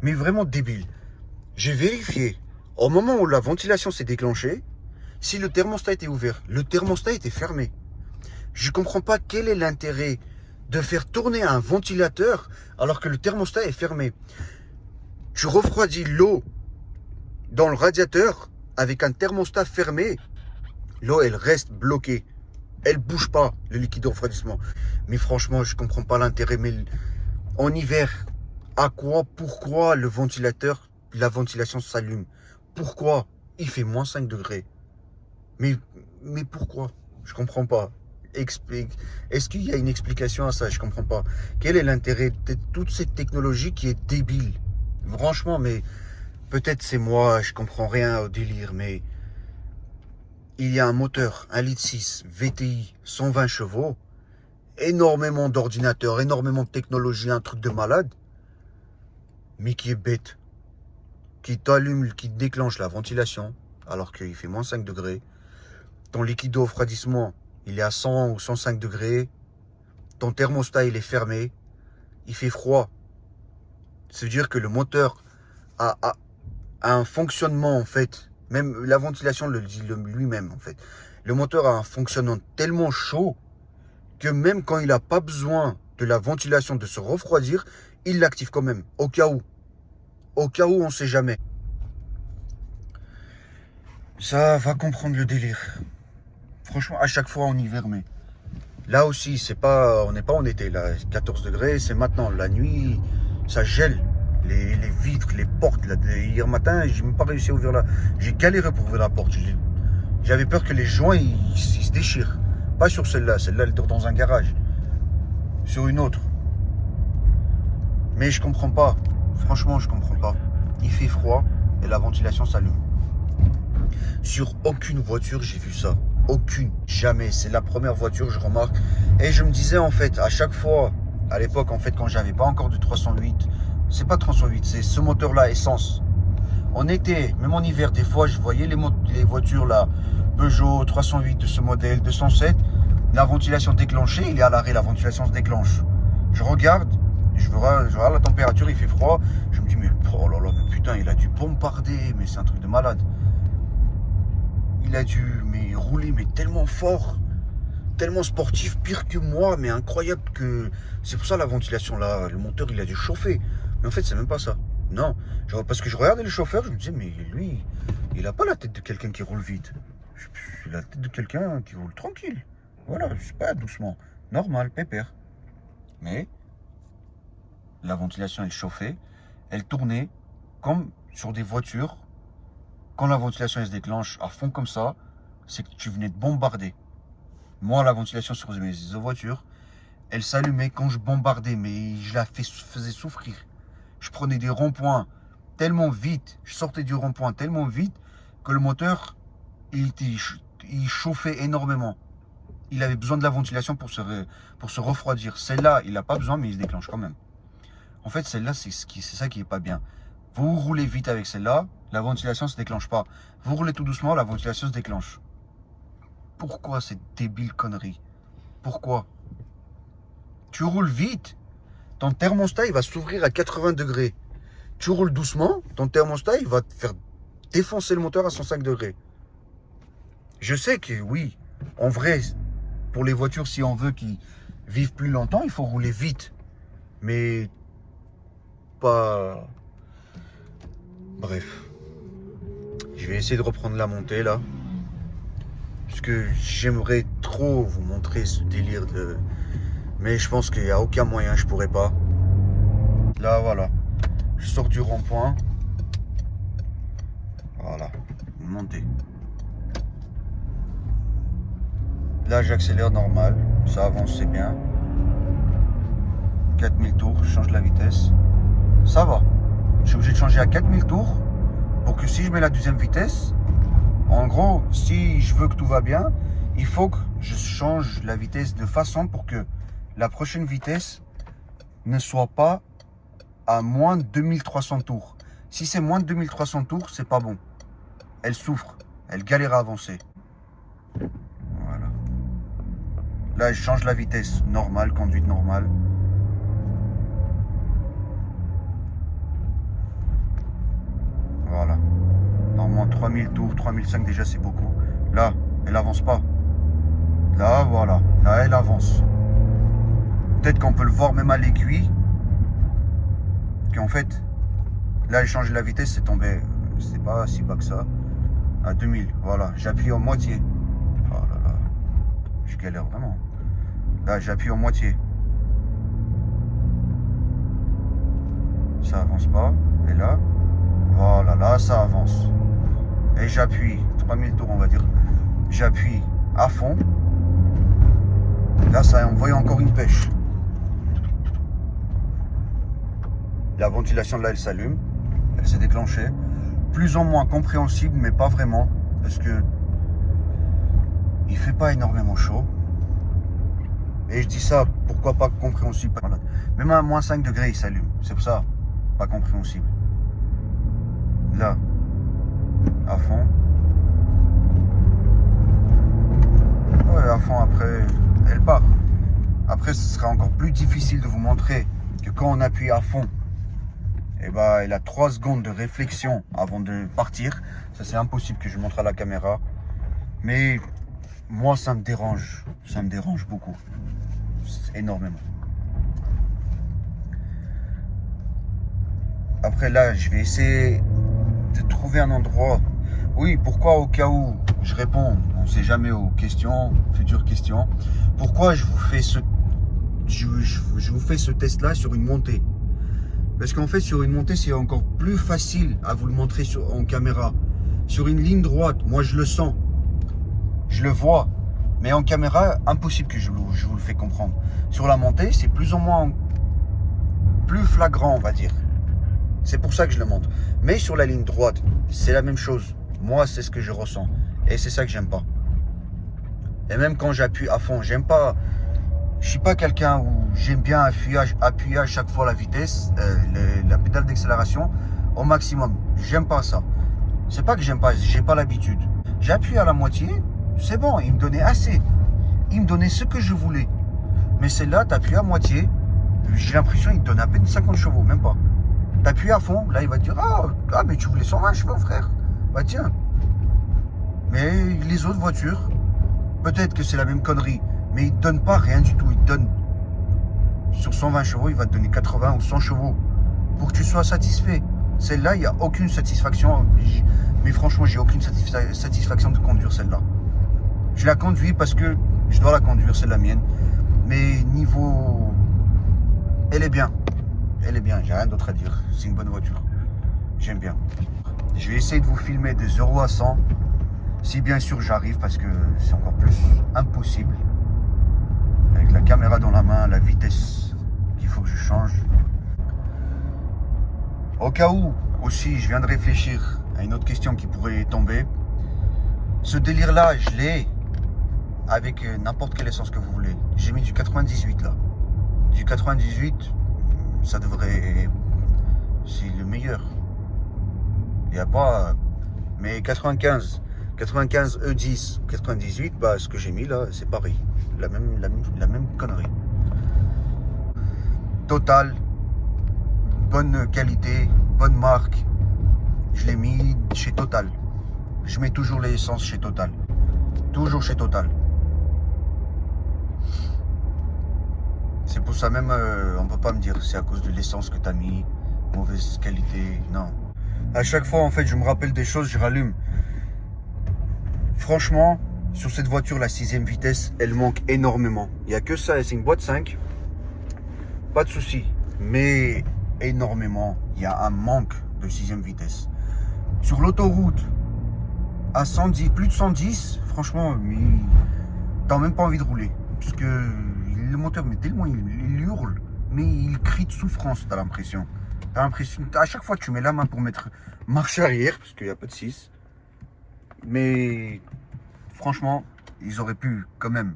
Mais vraiment débile. J'ai vérifié. Au moment où la ventilation s'est déclenchée, si le thermostat était ouvert, le thermostat était fermé. Je ne comprends pas quel est l'intérêt de faire tourner un ventilateur alors que le thermostat est fermé. Tu refroidis l'eau dans le radiateur avec un thermostat fermé. L'eau, elle reste bloquée. Elle bouge pas, le liquide de refroidissement. Mais franchement, je comprends pas l'intérêt. Mais en hiver, pourquoi le ventilateur, la ventilation s'allume? Pourquoi? Il fait moins 5 degrés. Mais pourquoi? Je comprends pas. Est-ce qu'il y a une explication à ça? Je comprends pas. Quel est l'intérêt de toute cette technologie qui est débile? Franchement, mais peut-être c'est moi, je comprends rien au délire, mais il y a un moteur 1,6 litre VTI 120 chevaux, énormément d'ordinateurs, énormément de technologie, un truc de malade, mais qui est bête, qui t'allume, qui déclenche la ventilation, alors qu'il fait moins 5 degrés. Ton liquide de refroidissement, il est à 100 ou 105 degrés. Ton thermostat, il est fermé. Il fait froid. Ça veut dire que le moteur a un fonctionnement, en fait. Même la ventilation le dit lui-même, en fait. Le moteur a un fonctionnement tellement chaud que même quand il n'a pas besoin de la ventilation de se refroidir, il l'active quand même, au cas où. Au cas où, on ne sait jamais. Ça va comprendre le délire. Franchement, à chaque fois en hiver, mais là aussi, on n'est pas en été, là, 14 degrés, c'est maintenant. La nuit, ça gèle. Les vitres, les portes. Là, hier matin, j'ai même pas réussi à ouvrir j'ai galéré pour ouvrir la porte. J'avais peur que les joints, ils se déchirent. Pas sur celle-là. Celle-là, elle dort dans un garage. Sur une autre. Mais je comprends pas. Franchement, je comprends pas. Il fait froid et la ventilation s'allume. Sur aucune voiture, j'ai vu ça. Aucune. Jamais. C'est la première voiture, je remarque. Et je me disais, en fait, à chaque fois, à l'époque, en fait, quand j'avais pas encore de 308, c'est pas 308, c'est ce moteur-là, essence. En été, même en hiver, des fois, je voyais les voitures, là, Peugeot 308 de ce modèle, 207, la ventilation déclenchée, il est à l'arrêt, la ventilation se déclenche. Je regarde, je regarde la température, il fait froid. Je me dis, mais oh là là, mais putain, il a dû bombarder, mais c'est un truc de malade. Il a dû rouler, mais tellement fort, tellement sportif, pire que moi, mais incroyable que... C'est pour ça la ventilation là, le moteur il a dû chauffer. Mais en fait c'est même pas ça. Non, parce que je regardais le chauffeur, je me disais mais lui, il a pas la tête de quelqu'un qui roule vite. Il a la tête de quelqu'un qui roule tranquille. Voilà, je sais pas, doucement, normal, pépère. Mais la ventilation elle chauffait, elle tournait comme sur des voitures. Quand la ventilation elle se déclenche à fond comme ça, c'est que tu venais de bombarder. Moi, la ventilation sur mes voitures, elle s'allumait quand je bombardais, mais je la faisais souffrir. Je prenais des ronds-points tellement vite, je sortais du rond-point tellement vite que le moteur, il chauffait énormément. Il avait besoin de la ventilation pour se refroidir. Celle-là, il n'a pas besoin, mais il se déclenche quand même. En fait, celle-là, c'est ça qui n'est pas bien. Vous roulez vite avec celle-là, la ventilation ne se déclenche pas. Vous roulez tout doucement, la ventilation se déclenche. Pourquoi cette débile connerie? Pourquoi? Tu roules vite, ton thermostat il va s'ouvrir à 80 degrés. Tu roules doucement, ton thermostat il va te faire défoncer le moteur à 105 degrés. Je sais que oui, en vrai, pour les voitures, si on veut qu'ils vivent plus longtemps, il faut rouler vite. Mais pas... Bref. Je vais essayer de reprendre la montée là. Parce que j'aimerais trop vous montrer ce délire de... Mais je pense qu'il n'y a aucun moyen, je pourrais pas. Là, voilà. Je sors du rond-point. Voilà. Montez. Là, j'accélère normal. Ça avance, c'est bien. 4000 tours, je change la vitesse. Ça va. Je suis obligé de changer à 4000 tours pour que si je mets la deuxième vitesse, en gros, si je veux que tout va bien, il faut que je change la vitesse de façon pour que la prochaine vitesse ne soit pas à moins de 2300 tours. Si c'est moins de 2300 tours, c'est pas bon. Elle souffre, elle galère à avancer. Voilà. Là, je change la vitesse normale, conduite normale. Voilà. Normalement, 3000 tours, 3005 déjà, c'est beaucoup. Là, elle avance pas. Là, voilà. Là, elle avance. Peut-être qu'on peut le voir même à l'aiguille. Qu'en fait, là, j'ai changé la vitesse, c'est tombé. C'est pas si bas que ça. À 2000. Voilà. J'appuie en moitié. Oh là là. Je galère vraiment. Là, j'appuie en moitié. Ça avance pas. Et là, voilà, là, ça avance. Et j'appuie. 3000 tours, on va dire. J'appuie à fond. Là, ça a envoyé encore une pêche. La ventilation, là, elle s'allume. Elle s'est déclenchée. Plus ou moins compréhensible, mais pas vraiment. Parce que il fait pas énormément chaud. Et je dis ça, pourquoi pas compréhensible. Même à moins 5 degrés, il s'allume. C'est pour ça, pas compréhensible. Là, à fond. Ouais, à fond, après, elle part. Après, ce sera encore plus difficile de vous montrer que quand on appuie à fond, et bah, elle a 3 secondes de réflexion avant de partir. Ça, c'est impossible que je montre à la caméra. Mais moi, ça me dérange. Ça me dérange beaucoup. Énormément. Après, là, je vais essayer de trouver un endroit. Oui, pourquoi au cas où je réponds, on ne sait jamais aux questions, futures questions. Pourquoi je vous fais je vous fais ce test-là sur une montée? Parce qu'en fait, sur une montée, c'est encore plus facile à vous le montrer en caméra. Sur une ligne droite, moi, je le sens. Je le vois. Mais en caméra, impossible que je vous le fais comprendre. Sur la montée, c'est plus ou moins plus flagrant, on va dire. C'est pour ça que je le montre. Mais sur la ligne droite, c'est la même chose. Moi, c'est ce que je ressens. Et c'est ça que j'aime pas. Et même quand j'appuie à fond, j'aime pas... Je suis pas quelqu'un où j'aime bien appuyer à chaque fois la vitesse, la pédale d'accélération au maximum. J'aime pas ça. C'est pas que j'aime pas, j'ai pas l'habitude. J'appuie à la moitié, c'est bon, il me donnait assez. Il me donnait ce que je voulais. Mais celle-là, t'appuies à moitié, j'ai l'impression qu'il te donne à peine 50 chevaux, même pas. T'appuies à fond, là il va te dire ah mais tu voulais 120 chevaux frère. Bah tiens. Mais les autres voitures, peut-être que c'est la même connerie, mais il te donne pas rien du tout. Il te donne sur 120 chevaux, il va te donner 80 ou 100 chevaux pour que tu sois satisfait. Celle-là, il n'y a aucune satisfaction. Mais franchement, j'ai aucune satisfaction de conduire celle-là. Je la conduis parce que je dois la conduire, c'est la mienne. Mais niveau... Elle est bien. Elle est bien, j'ai rien d'autre à dire. C'est une bonne voiture. J'aime bien. Je vais essayer de vous filmer de 0 à 100. Si bien sûr j'arrive, parce que c'est encore plus impossible. Avec la caméra dans la main, la vitesse qu'il faut que je change. Au cas où, aussi, je viens de réfléchir à une autre question qui pourrait tomber. Ce délire-là, je l'ai avec n'importe quelle essence que vous voulez. J'ai mis du 98 là. Du 98, ça devrait... C'est le meilleur. Il n'y a pas... Mais 95 E10, 98, bah, ce que j'ai mis là, c'est pareil. La même connerie. Total, bonne qualité, bonne marque. Je l'ai mis chez Total. Je mets toujours les essences chez Total. Toujours chez Total. C'est pour ça même, on peut pas me dire c'est à cause de l'essence que tu as mis, mauvaise qualité, non. À chaque fois, en fait, je me rappelle des choses, je rallume. Franchement, sur cette voiture, la 6ème vitesse, elle manque énormément. Il n'y a que ça, c'est une boîte 5. Pas de souci. Mais énormément, il y a un manque de 6ème vitesse. Sur l'autoroute, à 110, plus de 110, franchement, t'as même pas envie de rouler. Parce que le moteur, mais tellement il hurle, mais il crie de souffrance, t'as l'impression. T'as l'impression, à chaque fois que tu mets la main pour mettre marche arrière, parce qu'il n'y a pas de 6. Mais franchement, ils auraient pu quand même.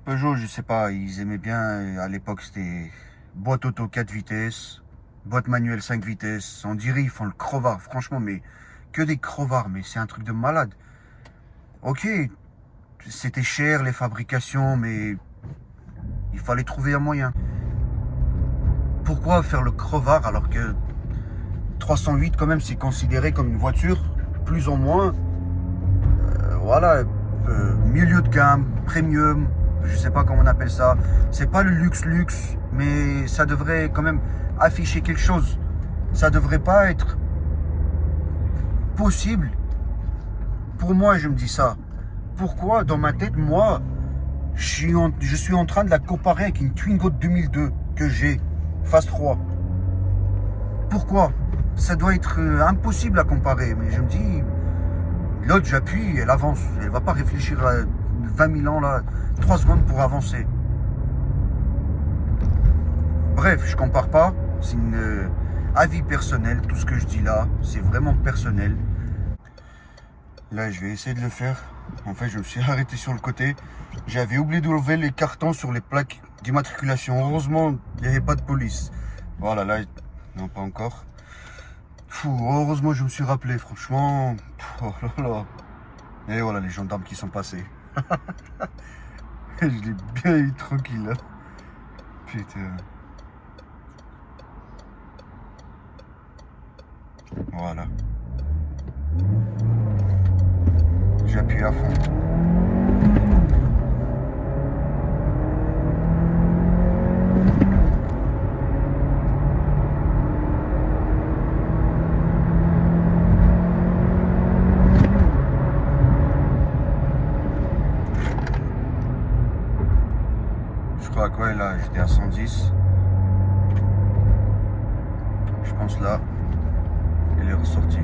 Peugeot, je sais pas, ils aimaient bien, à l'époque c'était boîte auto 4 vitesses, boîte manuelle 5 vitesses. On dirait ils font le crevard, franchement, mais que des crevards, mais c'est un truc de malade. Ok, c'était cher les fabrications, mais il fallait trouver un moyen. Pourquoi faire le crevard alors que 308 quand même c'est considéré comme une voiture plus ou moins voilà, milieu de gamme, premium, je sais pas comment on appelle ça. C'est pas le luxe, mais ça devrait quand même afficher quelque chose. Ça devrait pas être possible. Pour moi, je me dis ça. Pourquoi dans ma tête, moi, je suis en train de la comparer avec une Twingo de 2002 que j'ai, phase 3. Pourquoi? Ça doit être impossible à comparer, mais je me dis, l'autre j'appuie, elle avance. Elle va pas réfléchir à 20 000 ans, là, 3 secondes pour avancer. Bref, je compare pas, c'est une avis personnel, tout ce que je dis là, c'est vraiment personnel. Là, je vais essayer de le faire. En fait, je me suis arrêté sur le côté. J'avais oublié d'enlever les cartons sur les plaques d'immatriculation. Heureusement, il n'y avait pas de police. Voilà, là, non, pas encore. Heureusement, je me suis rappelé, franchement. Oh là là. Et voilà, les gendarmes qui sont passés. Je l'ai bien eu tranquille. Hein. Putain. Voilà. J'appuie à fond. Je crois que ouais, là, j'étais à 110. Je pense là, il est ressorti.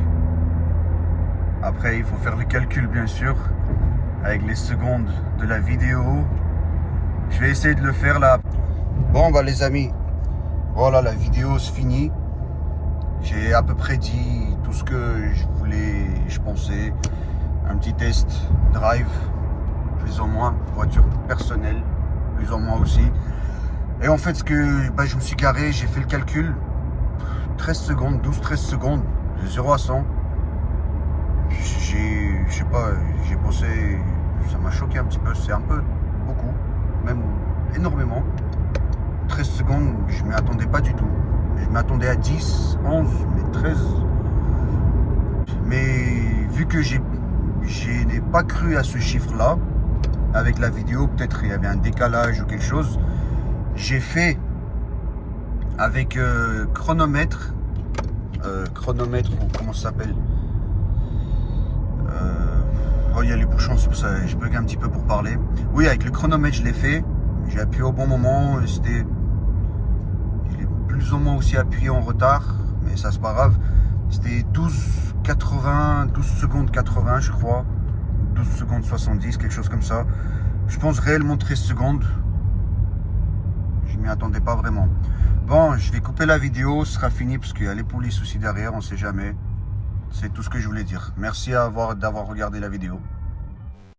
Après, il faut faire le calcul, bien sûr, avec les secondes de la vidéo. Je vais essayer de le faire là. Bon, bah les amis, voilà, la vidéo se finit. J'ai à peu près dit tout ce que je voulais, je pensais. Un petit test drive, plus ou moins, voiture personnelle, plus ou moins aussi. Et en fait, je me suis garé, j'ai fait le calcul. 13 secondes, 12-13 secondes, de 0 à 100. Je sais pas, j'ai bossé, ça m'a choqué un petit peu, c'est un peu beaucoup, même énormément. 13 secondes, je m'y attendais pas du tout. Je m'attendais à 10, 11, mais 13. Mais vu que je n'ai pas cru à ce chiffre-là, avec la vidéo, peut-être il y avait un décalage ou quelque chose, j'ai fait avec chronomètre, ou comment ça s'appelle? Oh, il y a les bouchons, c'est pour ça je bug un petit peu pour parler. Oui, avec le chronomètre, je l'ai fait. J'ai appuyé au bon moment. Je l'ai plus ou moins aussi appuyé en retard, mais ça, c'est pas grave. C'était 12 secondes 80, je crois. 12 secondes 70, quelque chose comme ça. Je pense réellement 13 secondes. Je m'y attendais pas vraiment. Bon, je vais couper la vidéo. Ce sera fini parce qu'il y a les polices aussi derrière, on sait jamais. C'est tout ce que je voulais dire. Merci d'avoir regardé la vidéo.